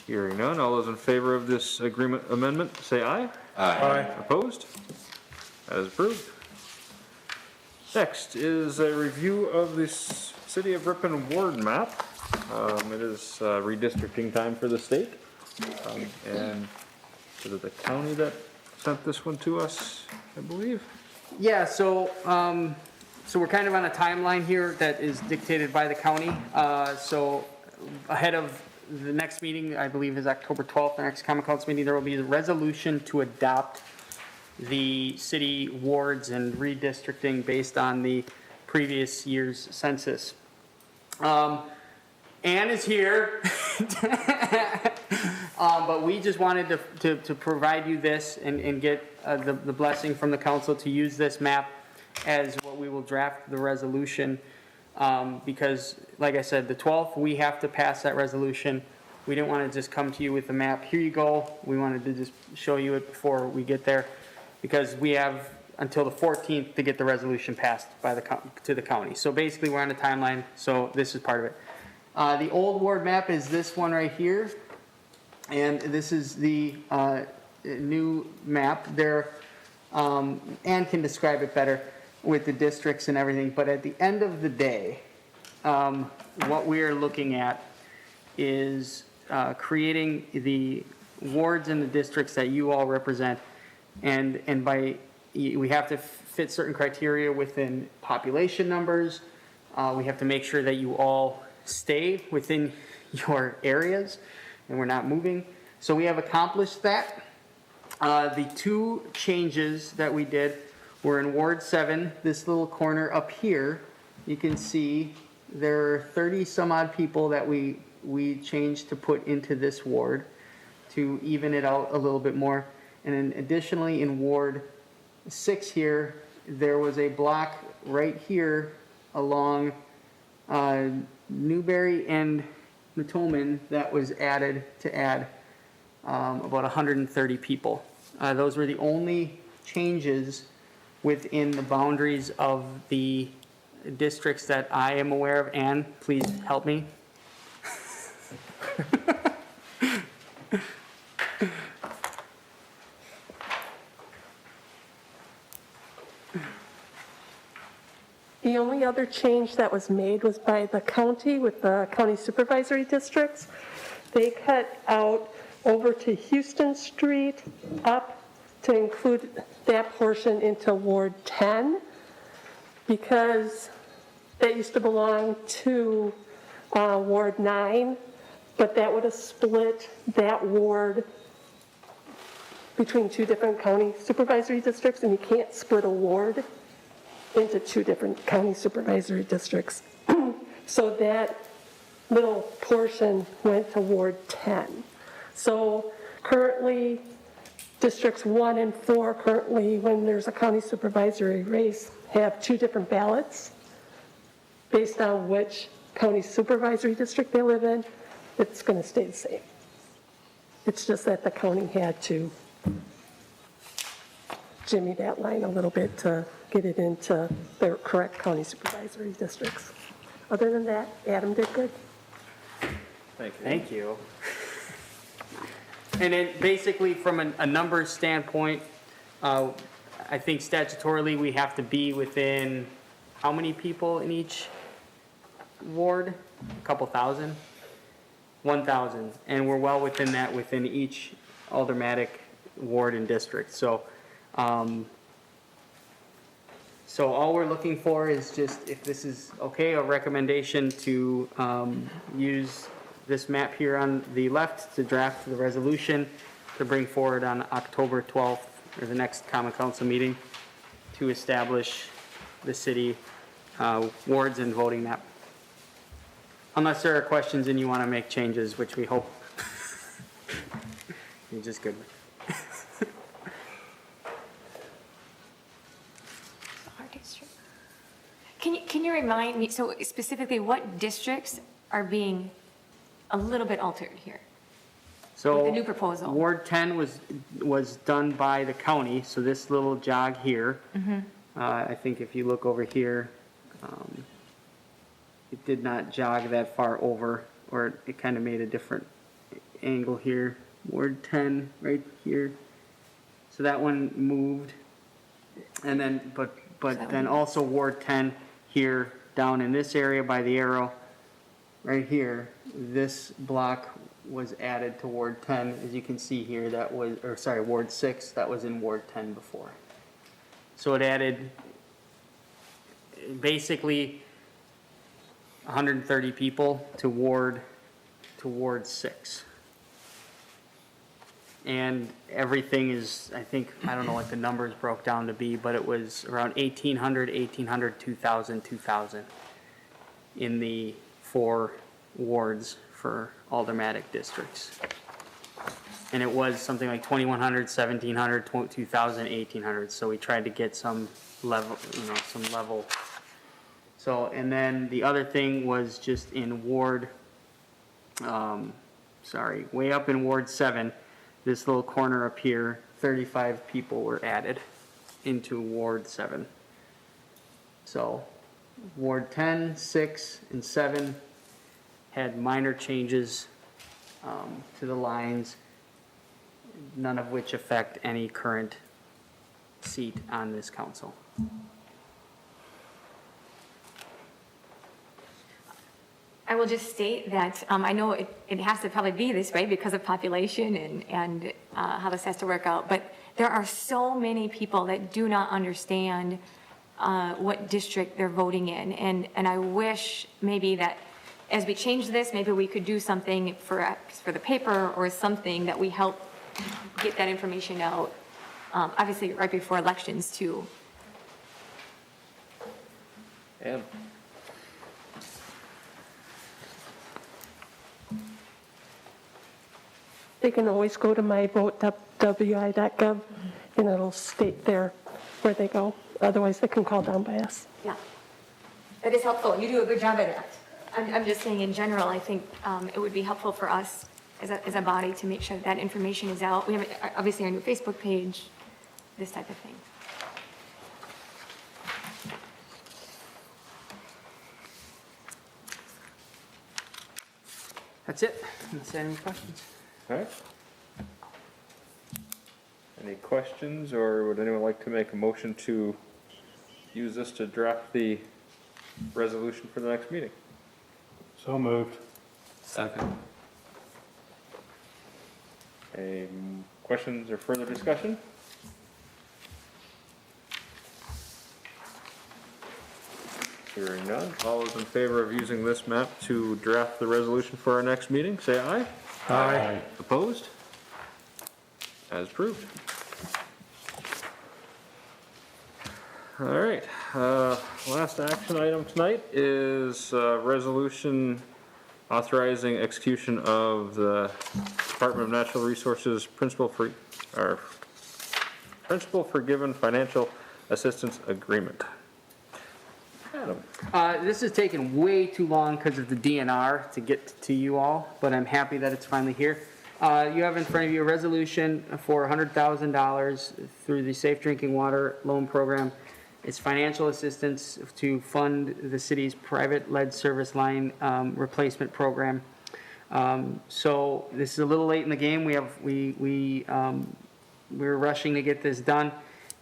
Hearing none, all those in favor of this agreement amendment, say aye. Aye. Opposed? That is approved. Next is a review of the City of Ripon ward map. It is redistricting time for the state. And is it the county that sent this one to us, I believe? Yeah, so we're kind of on a timeline here that is dictated by the county. So ahead of the next meeting, I believe is October 12th, the next common council meeting, there will be a resolution to adopt the city wards and redistricting based on the previous year's census. Ann is here. But we just wanted to provide you this and get the blessing from the council to use this map as what we will draft the resolution. Because, like I said, the 12th, we have to pass that resolution. We didn't want to just come to you with the map, here you go. We wanted to just show you it before we get there. Because we have until the 14th to get the resolution passed by to the county. So basically, we're on a timeline, so this is part of it. The old ward map is this one right here. And this is the new map. There, Ann can describe it better with the districts and everything, but at the end of the day, what we are looking at is creating the wards and the districts that you all represent, and we have to fit certain criteria within population numbers. We have to make sure that you all stay within your areas and we're not moving. So we have accomplished that. The two changes that we did were in Ward 7, this little corner up here. You can see there are 30 some odd people that we changed to put into this ward to even it out a little bit more. And then additionally in Ward 6 here, there was a block right here along Newberry and Matoman that was added to add about 130 people. Those were the only changes within the boundaries of the districts that I am aware of. Ann, please help me. The only other change that was made was by the county with the county supervisory districts. They cut out over to Houston Street up to include that portion into Ward 10 because that used to belong to Ward 9, but that would have split that ward between two different county supervisory districts, and you can't split a ward into two different county supervisory districts. So that little portion went to Ward 10. So currently, districts 1 and 4 currently, when there's a county supervisory race, have two different ballots based on which county supervisory district they live in. It's going to stay the same. It's just that the county had to jimmy that line a little bit to get it into their correct county supervisory districts. Other than that, Adam did good. Thank you. And then basically from a numbers standpoint, I think statutorily we have to be within how many people in each ward? A couple thousand? 1,000. And we're well within that within each aldermanic ward and district. So all we're looking for is just, if this is okay, a recommendation to use this map here on the left to draft the resolution to bring forward on October 12th, or the next common council meeting, to establish the city wards and voting map. Unless there are questions and you want to make changes, which we hope you're just good with. Can you remind me, so specifically what districts are being a little bit altered here? So the new proposal. Ward 10 was done by the county, so this little jog here. I think if you look over here, it did not jog that far over, or it kind of made a different angle here, Ward 10 right here. So that one moved. And then, but then also Ward 10 here, down in this area by the arrow, right here, this block was added to Ward 10. As you can see here, that was, or sorry, Ward 6, that was in Ward 10 before. So it added basically 130 people to Ward 6. And everything is, I think, I don't know what the numbers broke down to be, but it was around 1,800, 2,000, 2,000 in the 4 wards for aldermanic districts. And it was something like 2,100, 1,700, 2,000, 1,800. So we tried to get some level, some level. So, and then the other thing was just in Ward, way up in Ward 7, this little corner up here, 35 people were added into Ward 7. So Ward 10, 6, and 7 had minor changes to the lines, none of which affect any current seat on this council. I will just state that I know it has to probably be this way because of population and how this has to work out, but there are so many people that do not understand what district they're voting in. And I wish maybe that as we change this, maybe we could do something for the paper or something that we help get that information out, obviously right before elections too. And They can always go to myvote.wi.gov, and it'll state there where they go. Otherwise, they can call down by us. Yeah, that is helpful. You do a good job at that. I'm just saying in general, I think it would be helpful for us as a body to make sure that information is out. We have obviously our new Facebook page, this type of thing. That's it. Unless there are any questions. all right. Any questions, or would anyone like to make a motion to use this to draft the resolution for the next meeting? So moved. Second. Any questions or further discussion? Hearing none. All those in favor of using this map to draft the resolution for our next meeting, say aye. Aye. Opposed? As approved. All right, last action item tonight is resolution authorizing execution of the Department of Natural Resources Principal Forgiven Financial Assistance Agreement. Adam. This has taken way too long because of the DNR to get to you all, but I'm happy that it's finally here. You have in front of you a resolution for $100,000 through the Safe Drinking Water Loan Program. It's financial assistance to fund the city's private lead service line replacement program. So this is a little late in the game. We're rushing to get this done,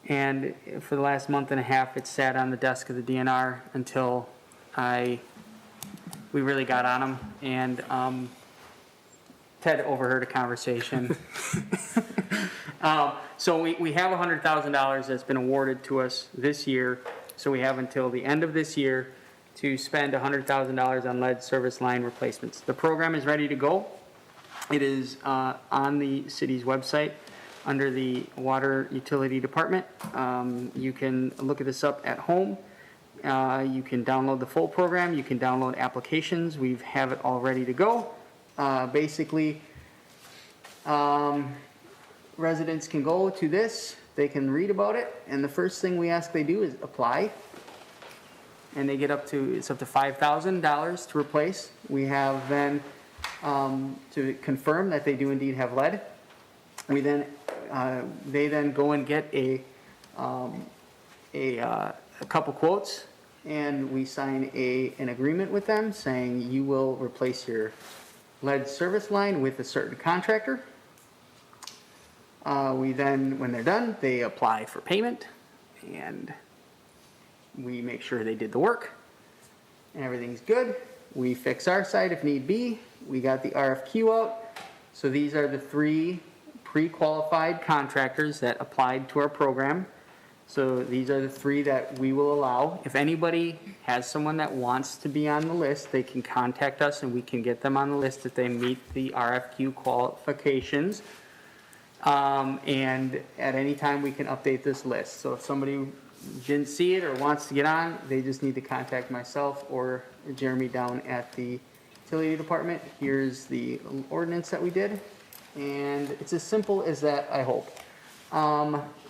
and for the last month and a half, it sat on the desk of the DNR until we really got on them, and Ted overheard a conversation. So we have $100,000 that's been awarded to us this year. So we have until the end of this year to spend $100,000 on lead service line replacements. The program is ready to go. It is on the city's website under the Water Utility Department. You can look at this up at home. You can download the full program. You can download applications. We have it all ready to go. Basically, residents can go to this, they can read about it, and the first thing we ask they do is apply. And they get it's up to $5,000 to replace. We have then, to confirm that they do indeed have lead. They then go and get a couple quotes, and we sign an agreement with them saying you will replace your lead service line with a certain contractor. We then, when they're done, they apply for payment, and we make sure they did the work, and everything's good. We fix our side if need be. We got the RFQ out. So these are the 3 pre-qualified contractors that applied to our program. So these are the 3 that we will allow. If anybody has someone that wants to be on the list, they can contact us and we can get them on the list if they meet the RFQ qualifications. And at any time, we can update this list. So if somebody didn't see it or wants to get on, they just need to contact myself or Jeremy down at the utility department. Here's the ordinance that we did, and it's as simple as that, I hope.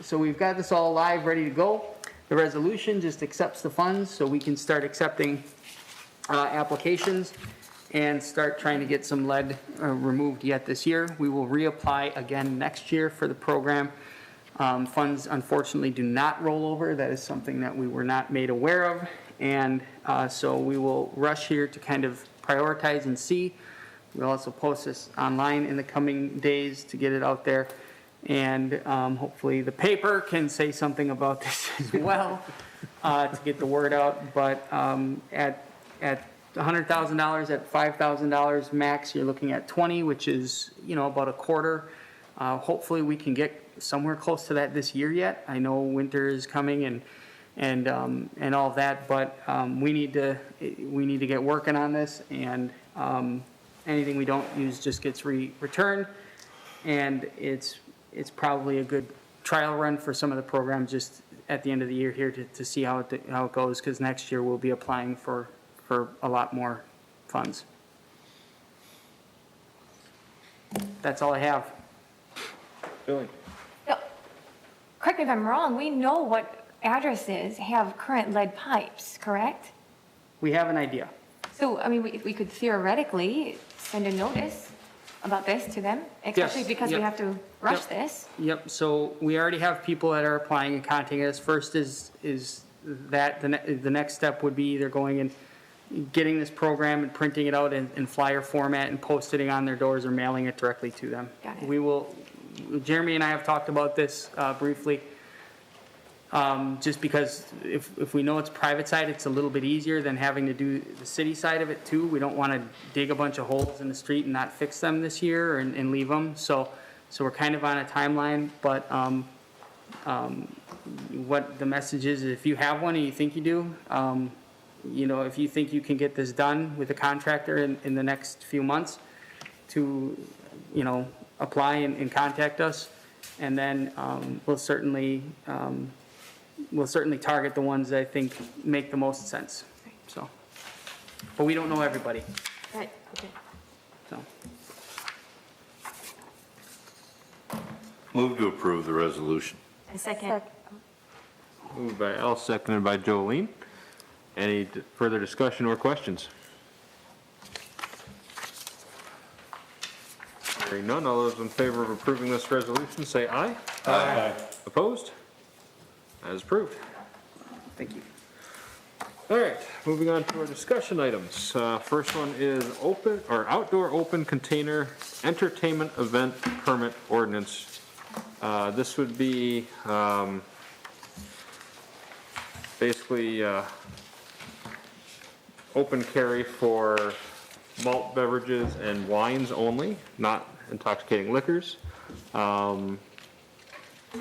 So we've got this all live, ready to go. The resolution just accepts the funds so we can start accepting applications and start trying to get some lead removed yet this year. We will reapply again next year for the program. Funds unfortunately do not roll over. That is something that we were not made aware of. And so we will rush here to kind of prioritize and see. We'll also post this online in the coming days to get it out there. And hopefully the paper can say something about this as well to get the word out. But at $100,000, at $5,000 max, you're looking at 20, which is, about a quarter. Hopefully we can get somewhere close to that this year yet. I know winter is coming and all of that, but we need to get working on this, and anything we don't use just gets returned, and it's probably a good trial run for some of the programs just at the end of the year here to see how it goes, because next year we'll be applying for a lot more funds. That's all I have. Billy? No, correct me if I'm wrong, we know what addresses have current lead pipes, correct? We have an idea. So, I mean, we could theoretically send a notice about this to them, especially Yes, because we yep. have to rush Yep. this. Yep, so we already have people that are applying and contacting us. First is that the next step would be either going and getting this program and printing it out in flyer format and posting it on their doors or mailing it directly to them. Got it. We will, Jeremy and I have talked about this briefly, just because if we know it's private side, it's a little bit easier than having to do the city side of it too. We don't want to dig a bunch of holes in the street and not fix them this year and leave them. So we're kind of on a timeline, but what the message is, if you have one and you think you do, if you think you can get this done with a contractor in the next few months, to, apply and contact us, and then we'll certainly target the ones that I think make the most sense. So, but we don't know everybody. Right, okay. So, Move to approve the resolution. A second. Moved by Al, seconded by Jolene. Any further discussion or questions? Hearing none, all those in favor of approving this resolution, say aye. Aye. Opposed? That is approved. thank you. All right, moving on to our discussion items. First one is outdoor open container entertainment event permit ordinance. This would be basically open carry for malt beverages and wines only, not intoxicating liquors.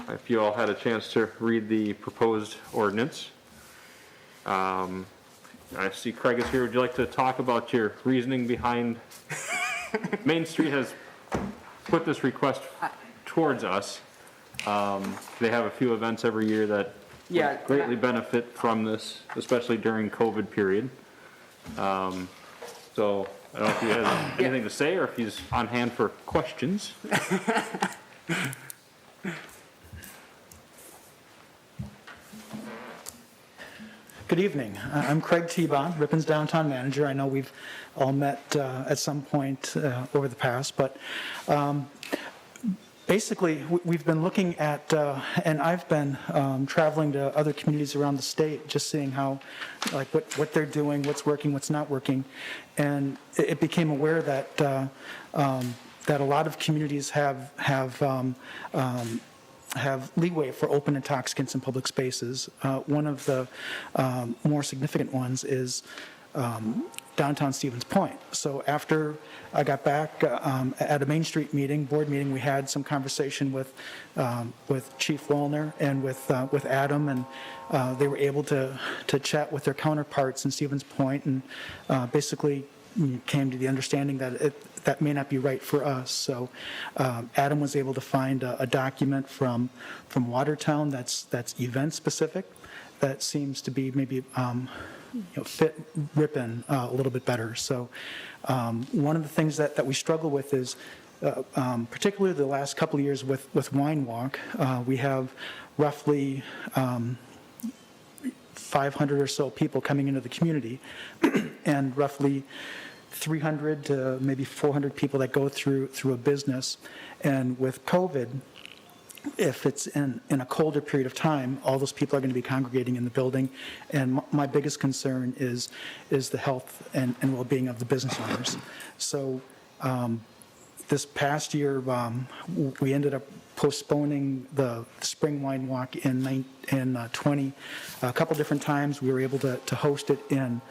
If you all had a chance to read the proposed ordinance. I see Craig is here. Would you like to talk about your reasoning behind? Main Street has put this request towards us. They have a few events every year that Yeah, greatly benefit from this, especially during COVID period. So I don't know if he has anything to say or if he's on hand for questions. Good evening. I'm Craig T-Bond, Ripon's downtown manager. I know we've all met at some point over the past, but basically basically, we've been looking at, and I've been traveling to other communities around the state, just seeing how, like, what they're doing, what's working, what's not working. And it became aware that that a lot of communities have leeway for open intoxicants in public spaces. One of the more significant ones is downtown Stevens Point. So after I got back at a Main Street meeting, board meeting, we had some conversation with Chief Wallner and with Adam, and they were able to chat with their counterparts in Stevens Point, and basically came to the understanding that that may not be right for us. So Adam was able to find a document from Watertown that's event specific, that seems to be maybe fit Ripon a little bit better. So one of the things that we struggle with is, particularly the last couple of years with Wine Walk, we have roughly 500 or so people coming into the community, and roughly 300 to maybe 400 people that go through a business. And with COVID, if it's in a colder period of time, all those people are going to be congregating in the building. And my biggest concern is the health and well-being of the business owners. So this past year, we ended up postponing the spring wine walk in 20. A couple different times we were able to host it in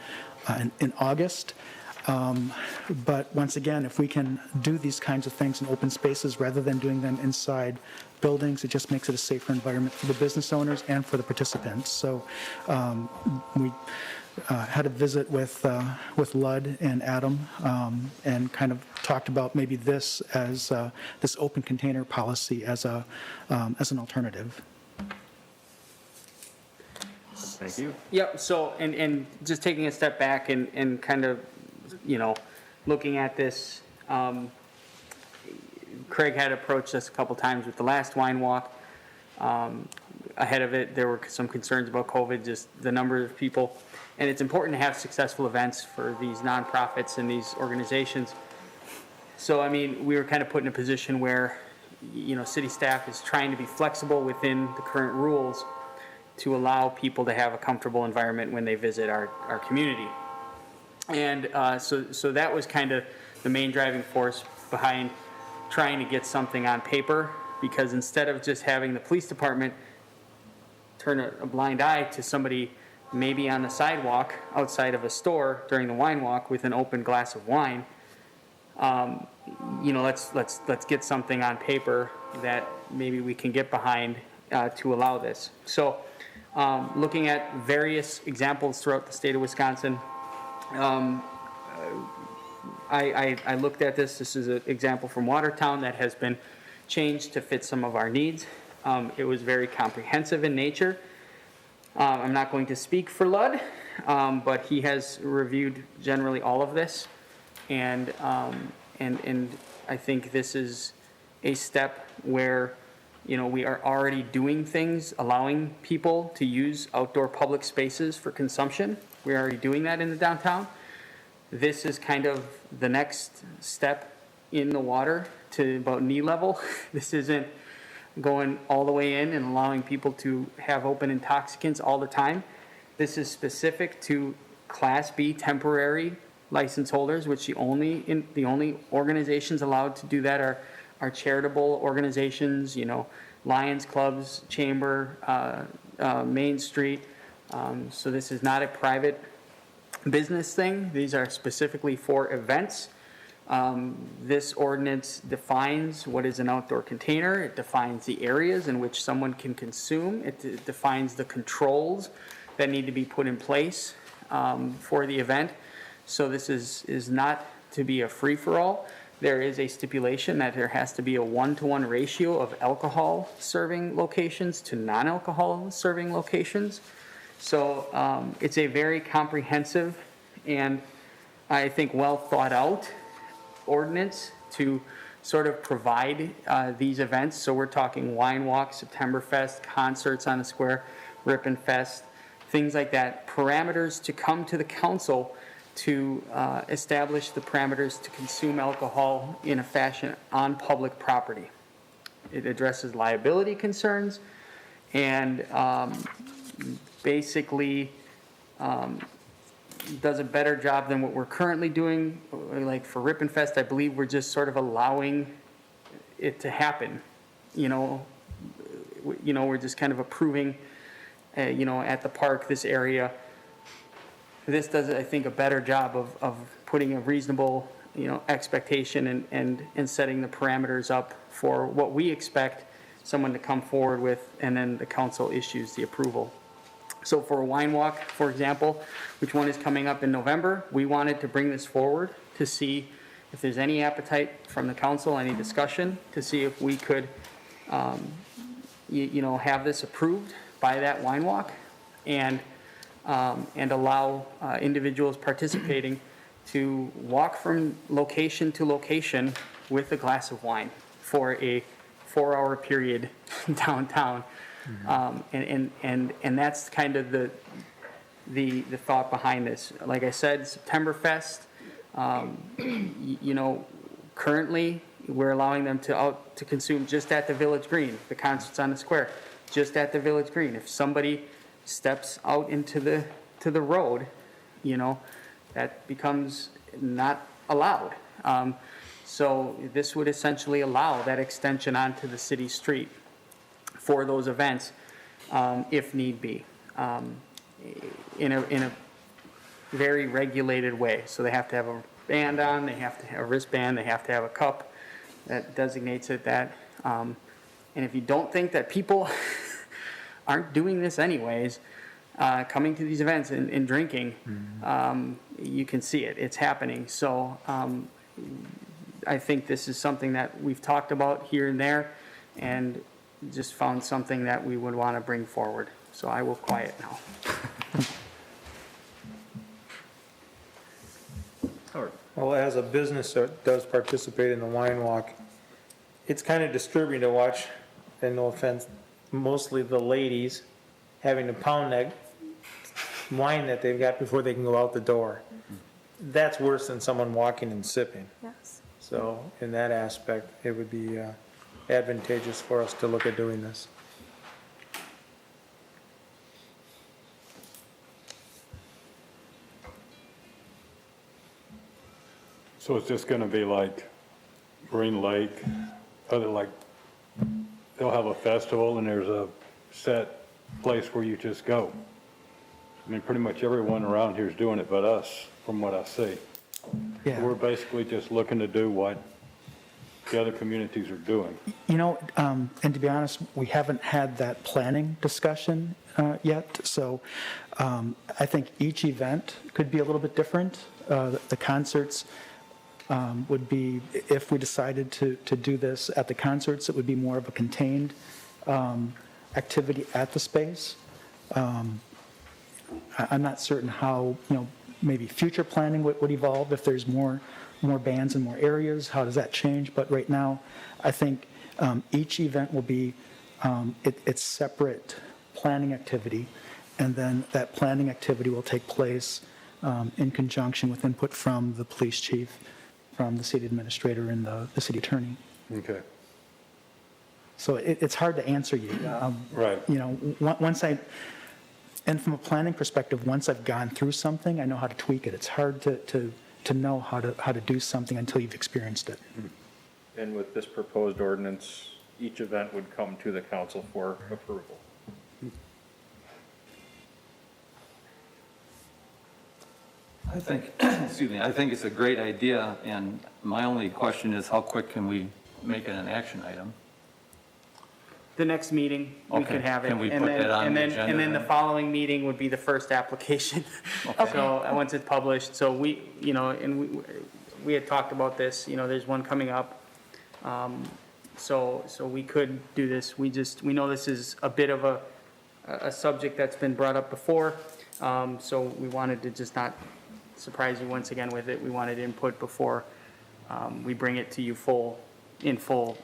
August. But once again, if we can do these kinds of things in open spaces rather than doing them inside buildings, it just makes it a safer environment for the business owners and for the participants. So we had a visit with Lud and Adam, and kind of talked about maybe this as this open container policy as an alternative. Thank you. Yep, so, and just taking a step back and kind of, looking at this, Craig had approached us a couple times with the last wine walk. Ahead of it, there were some concerns about COVID, just the number of people. And it's important to have successful events for these nonprofits and these organizations. So, I mean, we were kind of put in a position where, city staff is trying to be flexible within the current rules to allow people to have a comfortable environment when they visit our community. And so that was kind of the main driving force behind trying to get something on paper, because instead of just having the police department turn a blind eye to somebody maybe on the sidewalk outside of a store during the wine walk with an open glass of wine, let's get something on paper that maybe we can get behind to allow this. So looking at various examples throughout the state of Wisconsin, I looked at this. This is an example from Watertown that has been changed to fit some of our needs. It was very comprehensive in nature. I'm not going to speak for Lud, but he has reviewed generally all of this, and I think this is a step where we are already doing things, allowing people to use outdoor public spaces for consumption. We're already doing that in the downtown. This is kind of the next step in the water to about knee level. This isn't going all the way in and allowing people to have open intoxicants all the time. This is specific to Class B temporary license holders, which the only organizations allowed to do that are charitable organizations, Lions Clubs, Chamber, Main Street. So this is not a private business thing. These are specifically for events. This ordinance defines what is an outdoor container. It defines the areas in which someone can consume. It defines the controls that need to be put in place for the event. So this is not to be a free-for-all. There is a stipulation that there has to be a 1-to-1 ratio of alcohol serving locations to non-alcohol serving locations. So it's a very comprehensive and I think well thought out ordinance to sort of provide these events. So we're talking wine walk, Septemberfest, concerts on the square, Ripon Fest, things like that. Parameters to come to the council to establish the parameters to consume alcohol in a fashion on public property. it addresses liability concerns and basically does a better job than what we're currently doing. Like for Ripon Fest, I believe we're just sort of allowing it to happen. We're just kind of approving, at the park, this area. This does, I think, a better job of putting a reasonable, expectation and setting the parameters up for what we expect someone to come forward with, and then the council issues the approval. So for a wine walk, for example, which one is coming up in November, we wanted to bring this forward to see if there's any appetite from the council, any discussion, to see if we could, have this approved by that wine walk and allow individuals participating to walk from location to location with a glass of wine for a 4-hour period downtown. And that's kind of the thought behind this. Like I said, September Fest, currently we're allowing them to consume just at the Village Green. The concert's on the square, just at the Village Green. If somebody steps out into the road, that becomes not allowed. So this would essentially allow that extension onto the city street for those events, if need be, in a very regulated way. So they have to have a band on, they have to have a wristband, they have to have a cup that designates it that. And if you don't think that people aren't doing this anyways, coming to these events and drinking, you can see it. It's happening. So I think this is something that we've talked about here and there, and just found something that we would want to bring forward. So I will quiet now. Well, as a business that does participate in the wine walk, it's kind of disturbing to watch, and no offense, mostly the ladies having to pound that wine that they've got before they can go out the door. That's worse than someone walking and sipping. Yes. So in that aspect, it would be advantageous for us to look at doing this. So it's just gonna be like Green Lake, they'll have a festival and there's a set place where you just go. I mean, pretty much everyone around here is doing it but us, from what I see. Yeah. We're basically just looking to do what the other communities are doing. And to be honest, we haven't had that planning discussion yet. So I think each event could be a little bit different. The concerts would be, if we decided to do this at the concerts, it would be more of a contained activity at the space. I'm not certain how, maybe future planning would evolve if there's more bands in more areas. How does that change? But right now, I think each event will be its separate planning activity, and then that planning activity will take place in conjunction with input from the police chief, from the city administrator, and the city attorney. Okay. So it's hard to answer you. Right. And from a planning perspective, once I've gone through something, I know how to tweak it. It's hard to know how to do something until you've experienced it. And with this proposed ordinance, each event would come to the council for approval. I think, excuse me, I think it's a great idea, and my only question is how quick can we make it an action item? The next meeting, we Okay. could have it. Can we and put then- that on and the then- agenda And then the then? following meeting would be the first application. So, once it's published, so we, we had talked about this, there's one coming up. So we could do this. We know this is a bit of a subject that's been brought up before. So we wanted to just not surprise you once again with it. We wanted input before we bring it to you in full,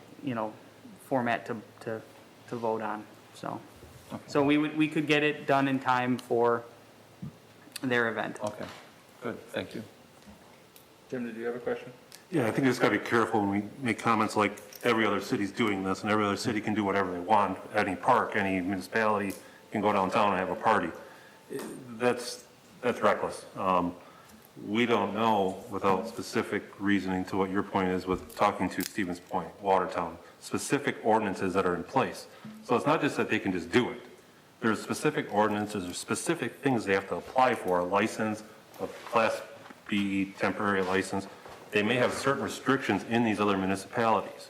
format to vote on. So we could get it done in time for their event. Okay, good, thank you. Jim, did you have a question? Yeah, I think we just got to be careful when we make comments like every other city's doing this, and every other city can do whatever they want. Any park, any municipality can go downtown and have a party. That's reckless. We don't know, without specific reasoning to what your point is with talking to Stevens Point, Watertown, specific ordinances that are in place. So it's not just that they can just do it. There's specific ordinances or specific things they have to apply for, a license, a Class B temporary license. They may have certain restrictions in these other municipalities.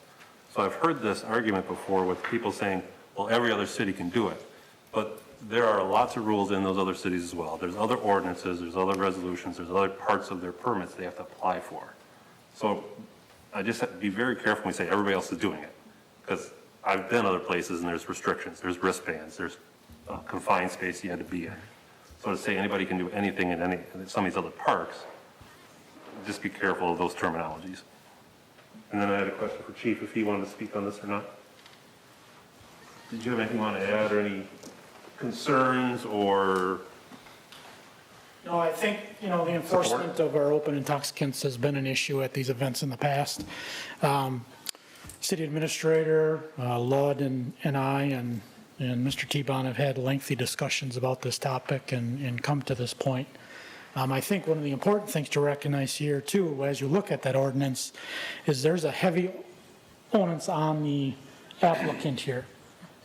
So I've heard this argument before with people saying, well, every other city can do it. But there are lots of rules in those other cities as well. There's other ordinances, there's other resolutions, there's other parts of their permits they have to apply for. So I just have to be very careful when we say everybody else is doing it. Because I've been other places and there's restrictions, there's wristbands, there's confined space you had to be in. So to say anybody can do anything in some of these other parks, just be careful of those terminologies. And then I had a question for Chief, if he wanted to speak on this or not. Did you have anything you want to add or any concerns or? No, I think, the enforcement of our open intoxicants has been an issue at these events in the past. City Administrator, Ludd and I and Mr. T-Bond have had lengthy discussions about this topic and come to this point. I think one of the important things to recognize here too, as you look at that ordinance, is there's a heavy onus on the applicant here.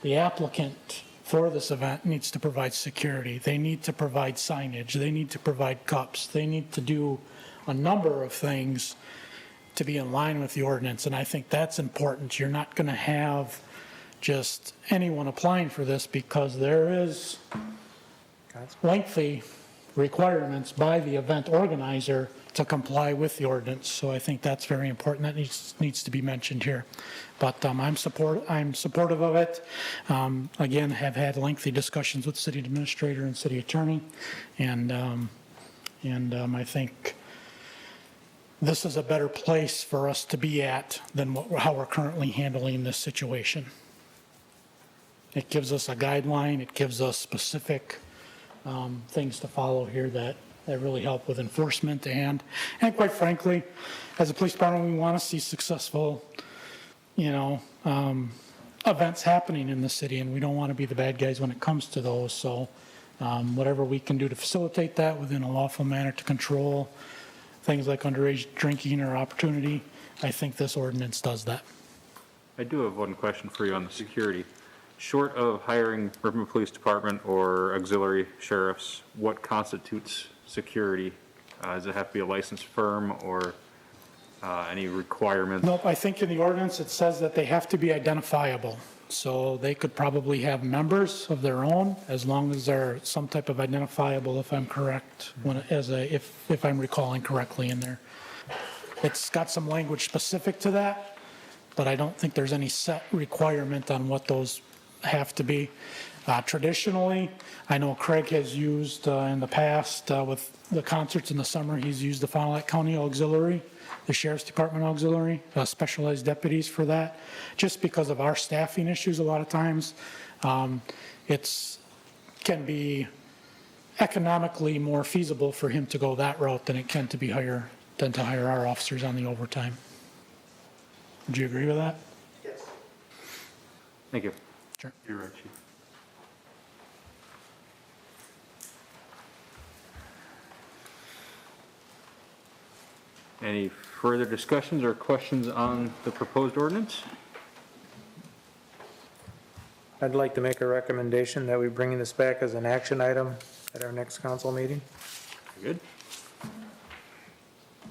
The applicant for this event needs to provide security. They need to provide signage. They need to provide cups. They need to do a number of things to be in line with the ordinance. And I think that's important. You're not going to have just anyone applying for this because there is lengthy requirements by the event organizer to comply with the ordinance. So I think that's very important. That needs to be mentioned here. But I'm supportive of it. Again, have had lengthy discussions with city administrator and city attorney, and I think this is a better place for us to be at than how we're currently handling this situation. It gives us a guideline. It gives us specific things to follow here that really help with enforcement and quite frankly, as a police department, we want to see successful, events happening in the city, and we don't want to be the bad guys when it comes to those. So whatever we can do to facilitate that within a lawful manner to control things like underage drinking or opportunity, I think this ordinance does that. I do have one question for you on the security. Short of hiring Ripon Police Department or auxiliary sheriffs, what constitutes security? Does it have to be a licensed firm or any requirements? Nope, I think in the ordinance it says that they have to be identifiable. So they could probably have members of their own as long as they're some type of identifiable, if I'm correct, if I'm recalling correctly in there. It's got some language specific to that, but I don't think there's any set requirement on what those have to be. Traditionally, I know Craig has used in the past with the concerts in the summer, he's used the Fond du Lac County Auxiliary, the Sheriff's Department Auxiliary, specialized deputies for that, just because of our staffing issues a lot of times. It can be economically more feasible for him to go that route than it can to hire our officers on the overtime. Would you agree with that? Yes. Thank you. Sure. You're right, Chief. Any further discussions or questions on the proposed ordinance? I'd like to make a recommendation that we bring this back as an action item at our next council meeting. Good.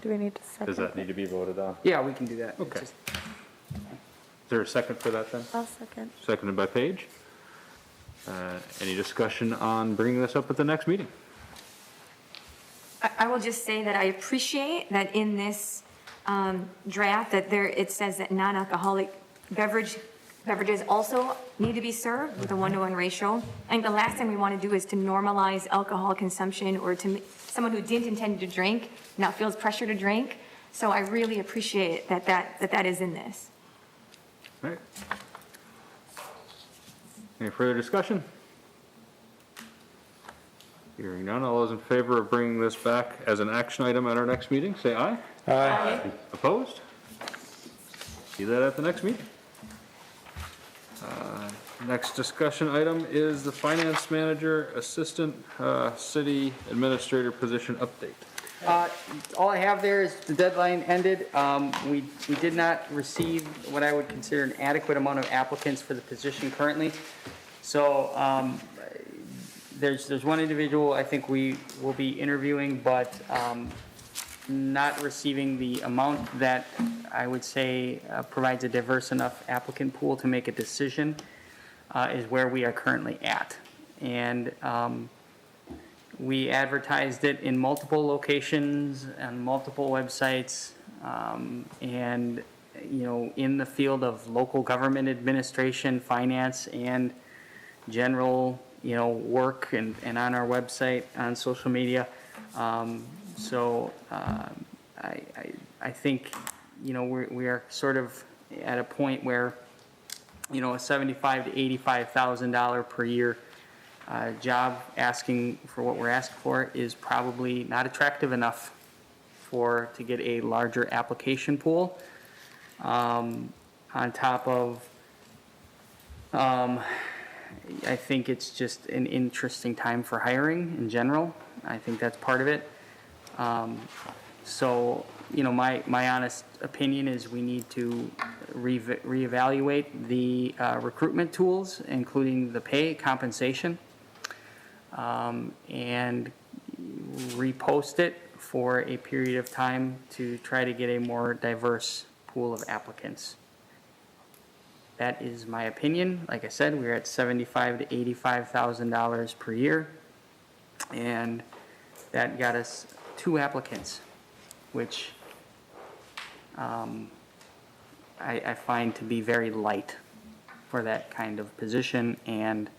Do we need to second? Does that need to be voted on? Yeah, we can do that. Okay. Is there a second for that then? I'll second. Seconded by Paige. Any discussion on bringing this up at the next meeting? I will just say that I appreciate that in this draft that it says that non-alcoholic beverages also need to be served with a 1-to-1 ratio. I think the last thing we want to do is to normalize alcohol consumption or to someone who didn't intend to drink now feels pressure to drink. So I really appreciate that is in this. All right. Any further discussion? Hearing none, all those in favor of bringing this back as an action item at our next meeting, say aye. Aye. Opposed? See that at the next meeting. Next discussion item is the finance manager, assistant, city administrator position update. All I have there is the deadline ended. We did not receive what I would consider an adequate amount of applicants for the position currently. So, there's one individual I think we will be interviewing, but, not receiving the amount that I would say provides a diverse enough applicant pool to make a decision, is where we are currently at. And, we advertised it in multiple locations and multiple websites, and, in the field of local government administration, finance, and general, work, and on our website, on social media. So I think, we are sort of at a point where, a $75,000 to $85,000 per year job asking for what we're asking for is probably not attractive enough to get a larger application pool. On top of, I think it's just an interesting time for hiring in general. I think that's part of it. So, my honest opinion is we need to reevaluate the recruitment tools, including the pay, compensation, and repost it for a period of time to try to get a more diverse pool of applicants. That is my opinion. Like I said, we're at $75,000 to $85,000 per year, and that got us 2 applicants, which I find to be very light for that kind of position and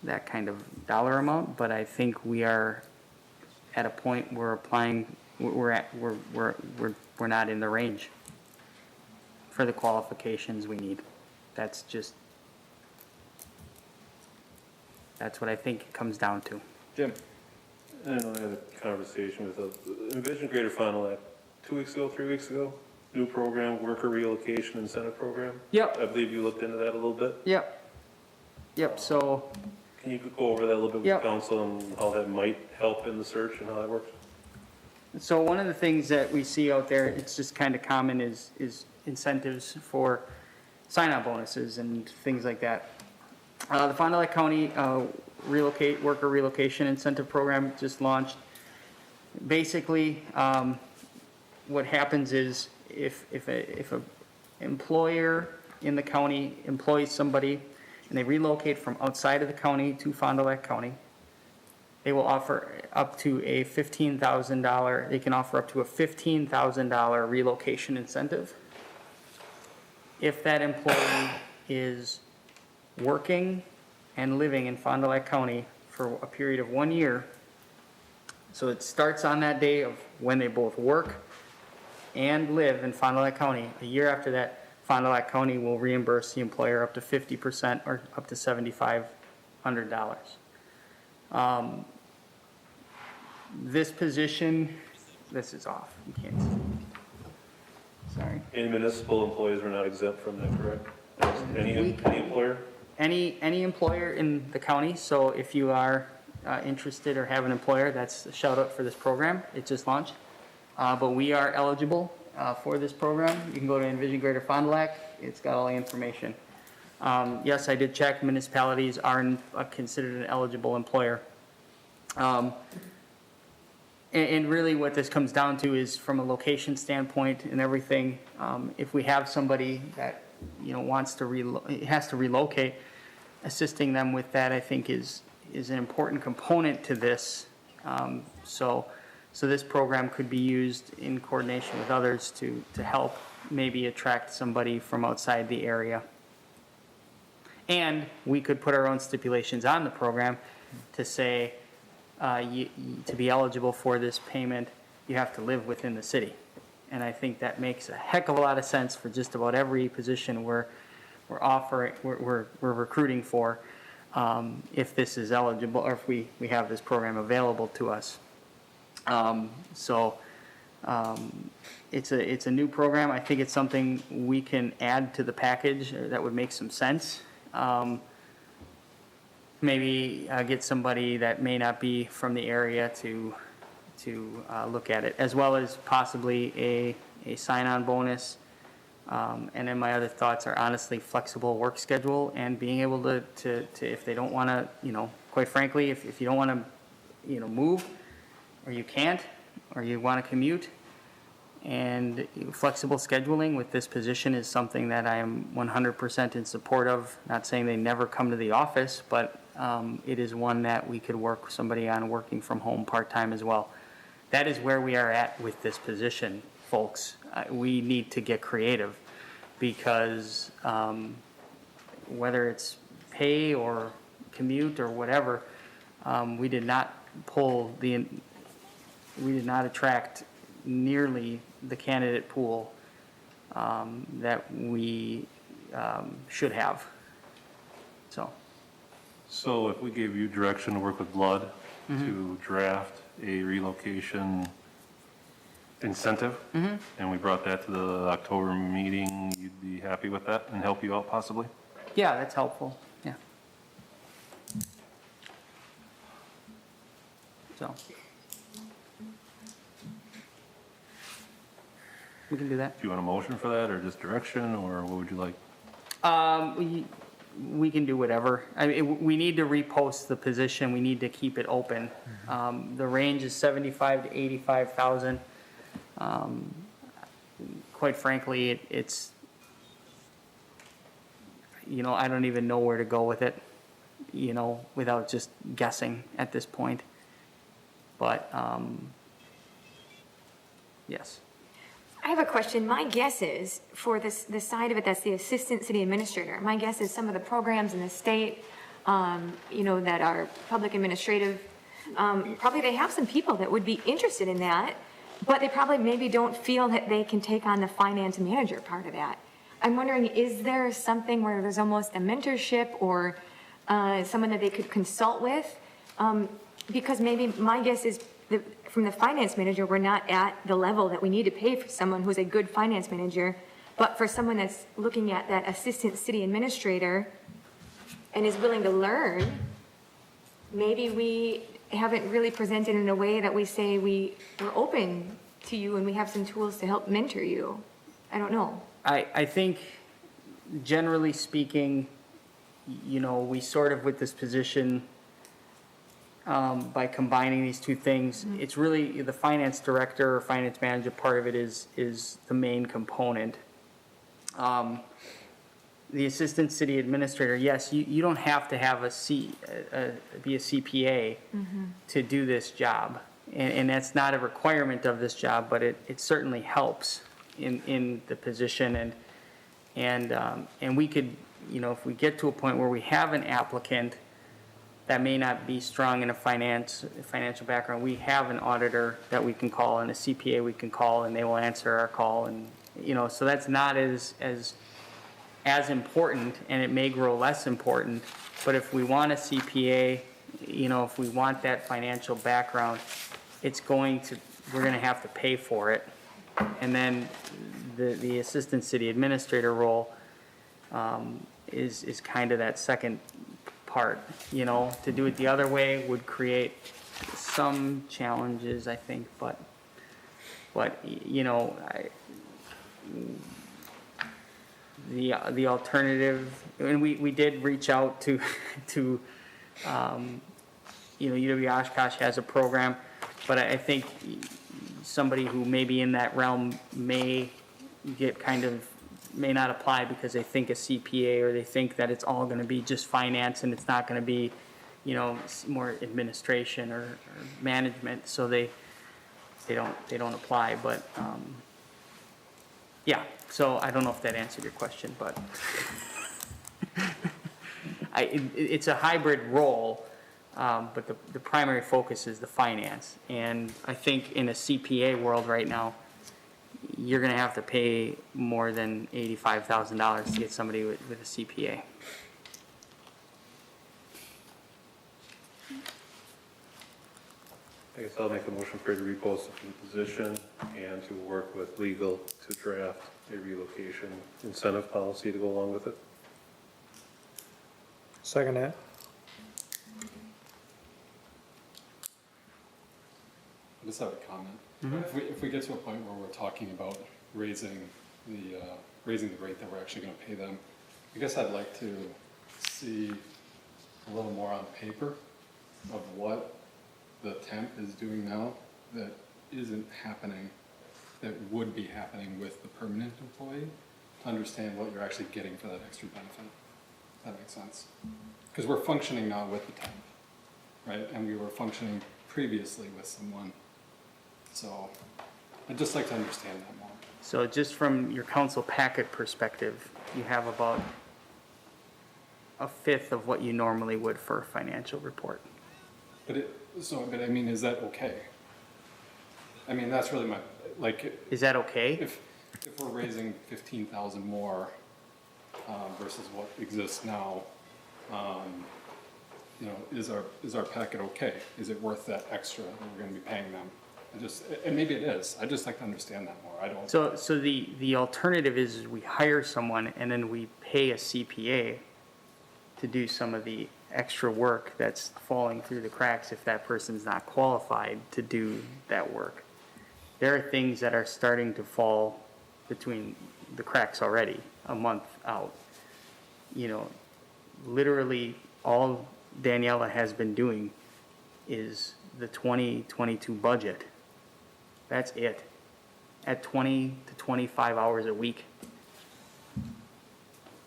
that kind of dollar amount. But I think we are at a point where we're not in the range for the qualifications we need. That's what I think it comes down to. Jim? I know I had a conversation with Envision Greater Fond du Lac 2 weeks ago, 3 weeks ago. New program, worker relocation incentive program. Yep. I believe you looked into that a little bit. Yep, so. Can you go over that a little bit with Yep. council and how that might help in the search and how that works? So one of the things that we see out there, it's just kind of common, is incentives for sign-on bonuses and things like that. The Fond du Lac County worker relocation incentive program just launched. Basically, what happens is if a employer in the county employs somebody and they relocate from outside of the county to Fond du Lac County, they will offer up to a $15,000, they can offer up to a $15,000 relocation incentive. If that employee is working and living in Fond du Lac County for a period of 1 year, so it starts on that day of when they both work and live in Fond du Lac County. A year after that, Fond du Lac County will reimburse the employer up to 50% or up to $7,500. This position, this is off. You can't see. Sorry. Any municipal employees are not exempt from that, correct? Any employer? Any employer in the county, so if you are interested or have an employer, that's a shout out for this program. It just launched. But we are eligible for this program. You can go to Envision Greater Fond du Lac. It's got all the information. Yes, I did check. Municipalities are considered an eligible employer. And really what this comes down to is from a location standpoint and everything, if we have somebody that, wants to has to relocate, assisting them with that, I think is an important component to this. So this program could be used in coordination with others to help maybe attract somebody from outside the area. And we could put our own stipulations on the program to say, to be eligible for this payment, you have to live within the city. And I think that makes a heck of a lot of sense for just about every position we're recruiting for, if this is eligible, or if we have this program available to us. It's a new program. I think it's something we can add to the package that would make some sense. Maybe get somebody that may not be from the area to look at it, as well as possibly a sign-on bonus. And then my other thoughts are honestly flexible work schedule and being able to if they don't want to, quite frankly, if you don't want to, move, or you can't, or you want to commute, and flexible scheduling with this position is something that I am 100% in support of. Not saying they never come to the office, but it is one that we could work somebody on working from home part-time as well. That is where we are at with this position, folks. We need to get creative because whether it's pay or commute or whatever, we did not attract nearly the candidate pool that we should have. So if we gave you direction to work with Blood to draft a relocation incentive, and we brought that to the October meeting, you'd be happy with that and help you out possibly? Yeah, that's helpful, yeah. So, we can do that. Do you want a motion for that, or just direction, or what would you like? We can do whatever. I mean, we need to repost the position. We need to keep it open. The range is 75 to 85,000. Quite frankly, it's, I don't even know where to go with it, without just guessing at this point. But, yes. I have a question. My guess is, for this side of it, that's the assistant city administrator, my guess is some of the programs in the state, that are public administrative, probably they have some people that would be interested in that, but they probably maybe don't feel that they can take on the finance manager part of that. I'm wondering, is there something where there's almost a mentorship or someone that they could consult with? Because maybe my guess is from the finance manager, we're not at the level that we need to pay for someone who's a good finance manager, but for someone that's looking at that assistant city administrator and is willing to learn, maybe we haven't really presented in a way that we say we're open to you and we have some tools to help mentor you. I don't know. I think, generally speaking, we sort of, with this position, by combining these two things, it's really the finance director or finance manager part of it is the main component. The assistant city administrator, yes, you don't have to have be a CPA to do this job. And that's not a requirement of this job, but it certainly helps in the position. And we could, if we get to a point where we have an applicant that may not be strong in a financial background, we have an auditor that we can call and a CPA we can call, and they will answer our call. And, so that's not as important, and it may grow less important. But if we want a CPA, if we want that financial background, we're going to have to pay for it. And then the assistant city administrator role is kind of that second part. To do it the other way would create some challenges, I think, but the alternative, and we did reach out to UW Oshkosh has a program, but I think somebody who may be in that realm may not apply because they think a CPA, or they think that it's all going to be just finance and it's not going to be, more administration or management. So they don't apply. But yeah. So I don't know if that answered your question, but it's a hybrid role. But the primary focus is the finance. And I think in a CPA world right now, you're going to have to pay more than $85,000 to get somebody with a CPA. I guess I'll make a motion for you to repost the position and to work with legal to draft a relocation incentive policy to go along with it. Second that. I just have a comment. If we get to a point where we're talking about raising the rate that we're actually gonna pay them, I guess I'd like to see a little more on paper of what the temp is doing now that isn't happening, that would be happening with the permanent employee, to understand what you're actually getting for that extra benefit. If that makes sense. Because we're functioning now with the temp, right? And we were functioning previously with someone. So I'd just like to understand that more. So just from your council packet perspective, you have about a fifth of what you normally would for a financial report. But I mean, is that okay? I mean, that's really my, like. Is that okay? If we're raising 15,000 more, versus what exists now, you know, is our packet okay? Is it worth that extra that we're gonna be paying them? And maybe it is, I'd just like to understand that more, I don't. So the alternative is we hire someone and then we pay a CPA to do some of the extra work that's falling through the cracks if that person's not qualified to do that work. There are things that are starting to fall between the cracks already, a month out. You know, literally all Daniela has been doing is the 2022 budget. That's it. At 20 to 25 hours a week.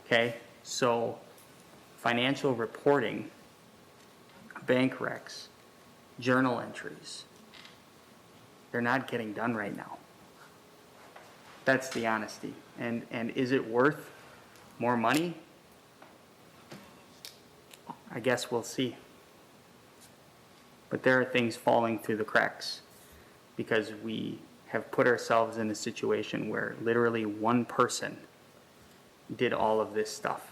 Okay, so financial reporting, bank recs, journal entries, they're not getting done right now. That's the honesty. And is it worth more money? I guess we'll see. But there are things falling through the cracks because we have put ourselves in a situation where literally one person did all of this stuff.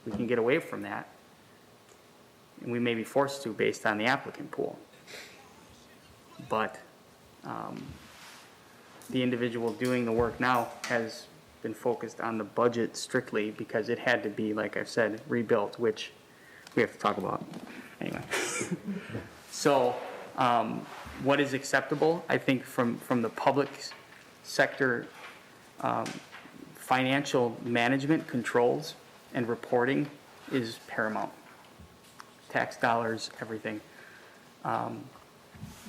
We can get away from that, and we may be forced to based on the applicant pool. But the individual doing the work now has been focused on the budget strictly because it had to be, like I've said, rebuilt, which we have to talk about anyway. So what is acceptable? I think from the public sector, financial management controls and reporting is paramount. Tax dollars, everything.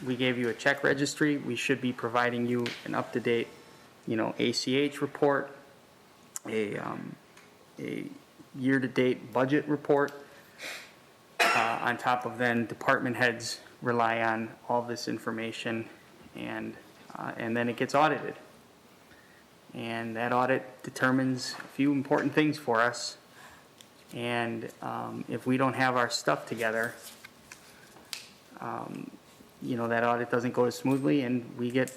We gave you a check registry. We should be providing you an up-to-date, ACH report, a year-to-date budget report. On top of then, department heads rely on all this information, and then it gets audited. And that audit determines a few important things for us. And if we don't have our stuff together, that audit doesn't go as smoothly, and we get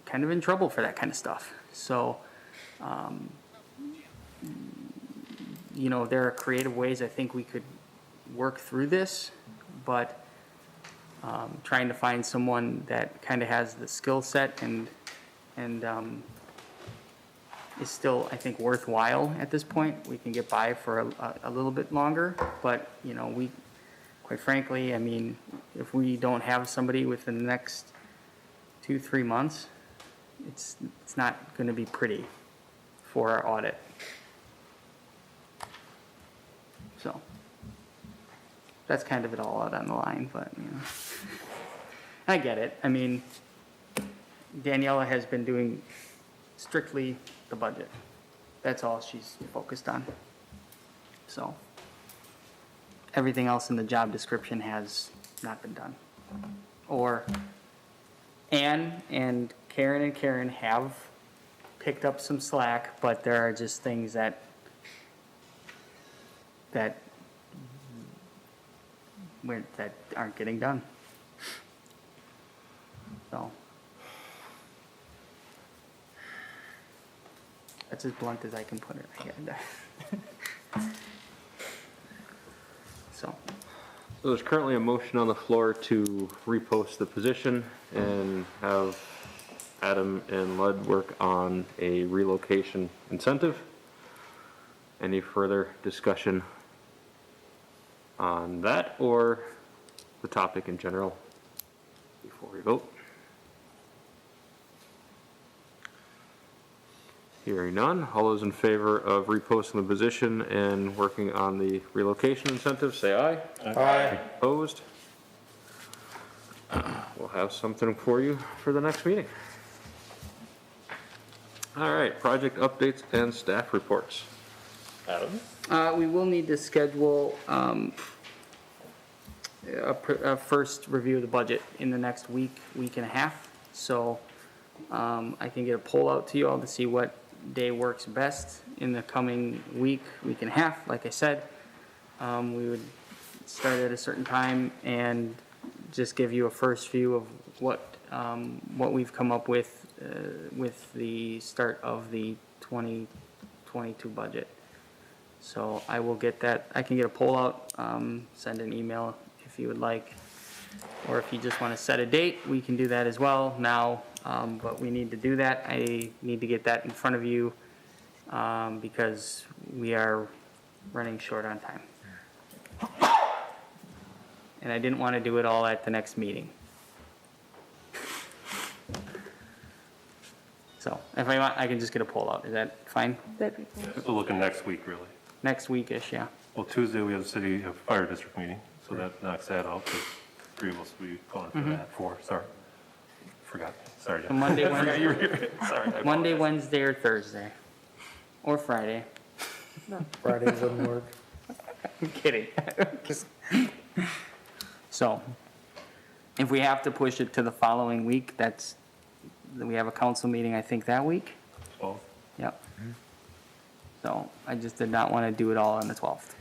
kind of in trouble for that kind of stuff. So, there are creative ways I think we could work through this, but trying to find someone that kind of has the skill set and is still, I think, worthwhile at this point. We can get by for a little bit longer, but, we, quite frankly, I mean, if we don't have somebody within the next 2-3 months, it's not going to be pretty for our audit. So that's kind of it all out on the line, but, I get it. I mean, Daniela has been doing strictly the budget. That's all she's focused on. So everything else in the job description has not been done. Ann and Karen have picked up some slack, but there are just things that aren't getting done. So that's as blunt as I can put it. So There's currently a motion on the floor to repost the position and have Adam and Lud work on a relocation incentive. Any further discussion on that or the topic in general before we vote? Hearing none, all those in favor of reposting the position and working on the relocation incentive, say aye. Aye. Opposed? We'll have something for you for the next meeting. All right, project updates and staff reports. Adam? We will need to schedule a first review of the budget in the next week, week and a half. So I can get a poll out to you all to see what day works best in the coming week, week and a half. Like I said, we would start at a certain time and just give you a first view of what we've come up with the start of the 2022 budget. So I will get that. I can get a poll out, send an email if you would like, or if you just want to set a date, we can do that as well now. But we need to do that. I need to get that in front of you because we are running short on time. And I didn't want to do it all at the next meeting. So if I want, I can just get a poll out. Is that fine? That'd be cool. We're looking next week, really. Next weekish, yeah. Well, Tuesday, we have the city fire district meeting, so that knocks that out, because 3 of us will be calling for that, 4, sorry. Forgot, sorry. Jeff. So Monday, I forgot Wednesday, you were here. Sorry. I Monday, apologize. Wednesday, or Thursday, or Friday. Friday wouldn't work. I'm kidding. So, if we have to push it to the following week, we have a council meeting, I think, that week. 12. Yep. So, I just did not want to do it all on the 12th.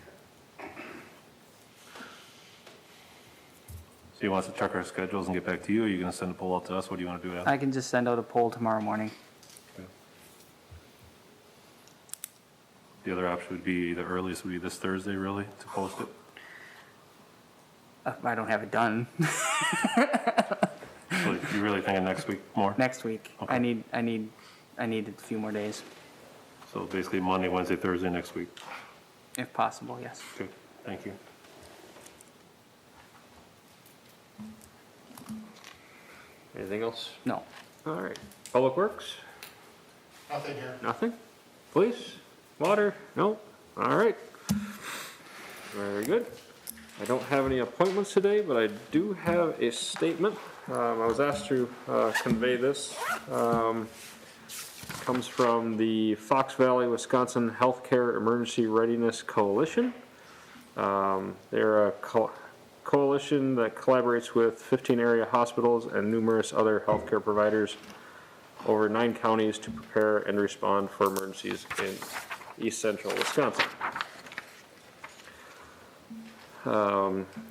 So you want us to check our schedules and get back to you, or are you gonna send a poll out to us? What do you wanna do, Adam? I can just send out a poll tomorrow morning. The other option would be, the earliest would be this Thursday, really, to post it. I don't have it done. So you really thinking next week more? Next week. Okay. I need a few more days, So basically Monday, Wednesday, Thursday next week. if possible, yes. Good, thank you. Anything else? No. All right. Public Works? Nothing here. Nothing? Police? Water? No? All right. Very good. I don't have any appointments today, but I do have a statement. I was asked to convey this. Comes from the Fox Valley, Wisconsin Healthcare Emergency Readiness Coalition. They're a coalition that collaborates with 15 area hospitals and numerous other healthcare providers over 9 counties to prepare and respond for emergencies in east central Wisconsin.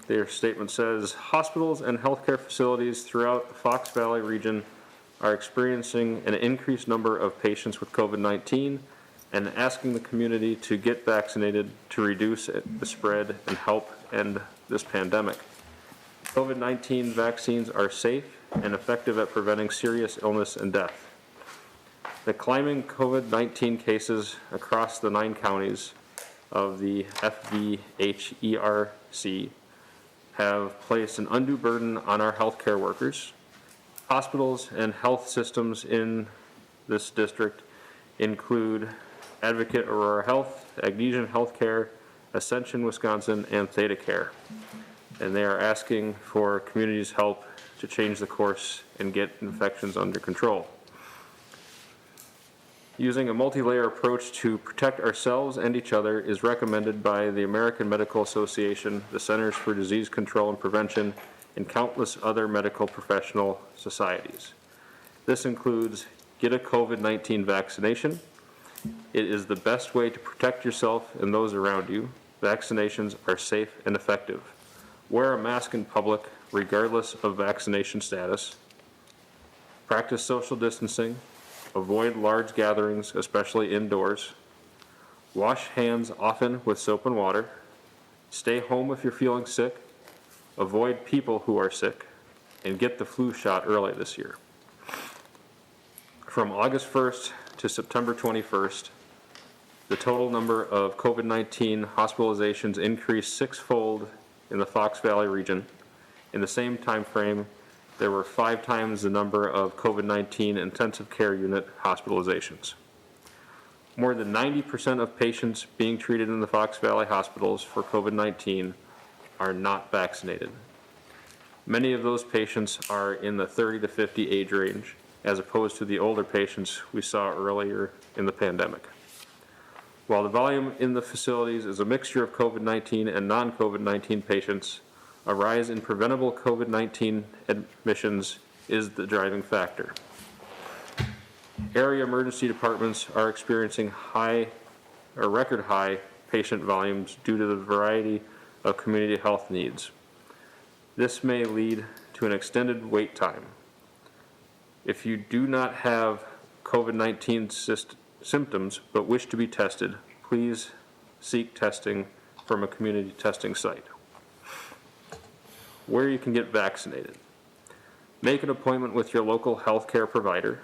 Their statement says, hospitals and healthcare facilities throughout the Fox Valley region are experiencing an increased number of patients with COVID-19 and asking the community to get vaccinated to reduce the spread and help end this pandemic. COVID-19 vaccines are safe and effective at preventing serious illness and death. The climbing COVID-19 cases across the 9 counties of the FVHERC have placed an undue burden on our healthcare workers. Hospitals and health systems in this district include Advocate Aurora Health, Agnesian Healthcare, Ascension Wisconsin, and Theta Care. And they are asking for community's help to change the course and get infections under control. Using a multi-layer approach to protect ourselves and each other is recommended by the American Medical Association, the Centers for Disease Control and Prevention, and countless other medical professional societies. This includes get a COVID-19 vaccination. It is the best way to protect yourself and those around you. Vaccinations are safe and effective. Wear a mask in public, regardless of vaccination status. Practice social distancing. Avoid large gatherings, especially indoors. Wash hands often with soap and water. Stay home if you're feeling sick. avoid people who are sick, and get the flu shot early this year. From August 1st to September 21st, the total number of COVID-19 hospitalizations increased sixfold in the Fox Valley region. In the same time frame, there were 5 times the number of COVID-19 intensive care unit hospitalizations. More than 90% of patients being treated in the Fox Valley hospitals for COVID-19 are not vaccinated. Many of those patients are in the 30 to 50 age range, as opposed to the older patients we saw earlier in the pandemic. While the volume in the facilities is a mixture of COVID-19 and non-COVID-19 patients, a rise in preventable COVID-19 admissions is the driving factor. Area emergency departments are experiencing record high patient volumes due to the variety of community health needs. This may lead to an extended wait time. If you do not have COVID-19 symptoms but wish to be tested, please seek testing from a community testing site. Where you can get vaccinated. Make an appointment with your local healthcare provider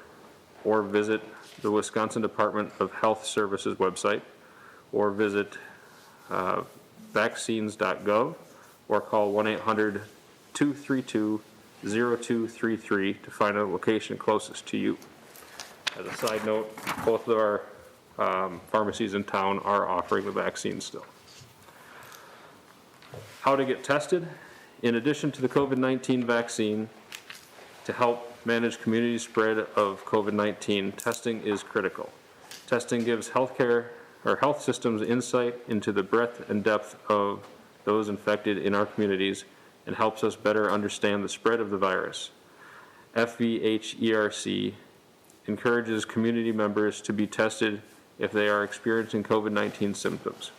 or visit the Wisconsin Department of Health Services website or visit vaccines.gov or call 1-800-232-0233 to find a location closest to you. As a side note, both of our pharmacies in town are offering the vaccine still. How to get tested. In addition to the COVID-19 vaccine, to help manage community spread of COVID-19, testing is critical. Testing gives health systems insight into the breadth and depth of those infected in our communities and helps us better understand the spread of the virus. FVHERC encourages community members to be tested if they are experiencing COVID-19 symptoms.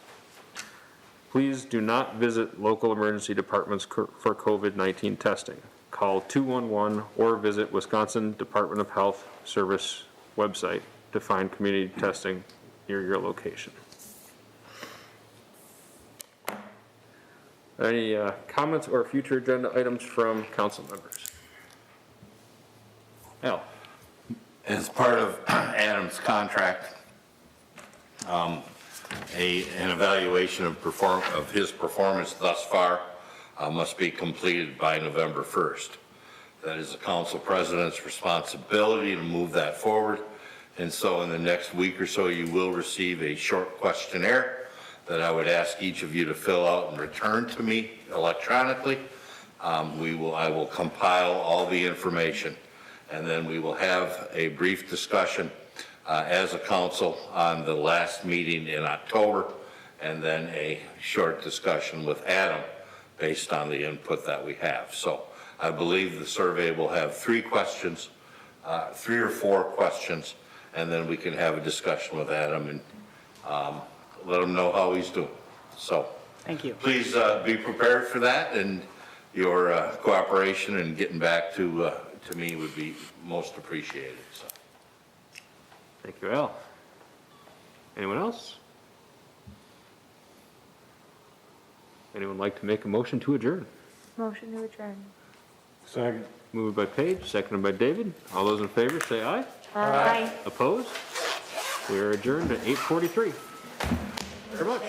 Please do not visit local emergency departments for COVID-19 testing. Call 211 or visit Wisconsin Department of Health Service website to find community testing near your location. Any comments or future agenda items from council members? Al. As part of Adam's contract, an evaluation of his performance thus far must be completed by November 1st. That is the council president's responsibility to move that forward. And so in the next week or so, you will receive a short questionnaire that I would ask each of you to fill out and return to me electronically. I will compile all the information, and then we will have a brief discussion as a council on the last meeting in October, and then a short discussion with Adam based on the input that we have. So I believe the survey will have 3 questions, 3 or 4 questions, and then we can have a discussion with Adam and let him know how he's doing. So thank you. Please be prepared for that, and your cooperation and getting back to me would be most appreciated. So. Thank you, Al. Anyone else? Anyone like to make a motion to adjourn? Motion to adjourn. Second. Moved by Paige, seconded by David. All those in favor say aye. Aye. Opposed? We are adjourned at 8:43. Very much.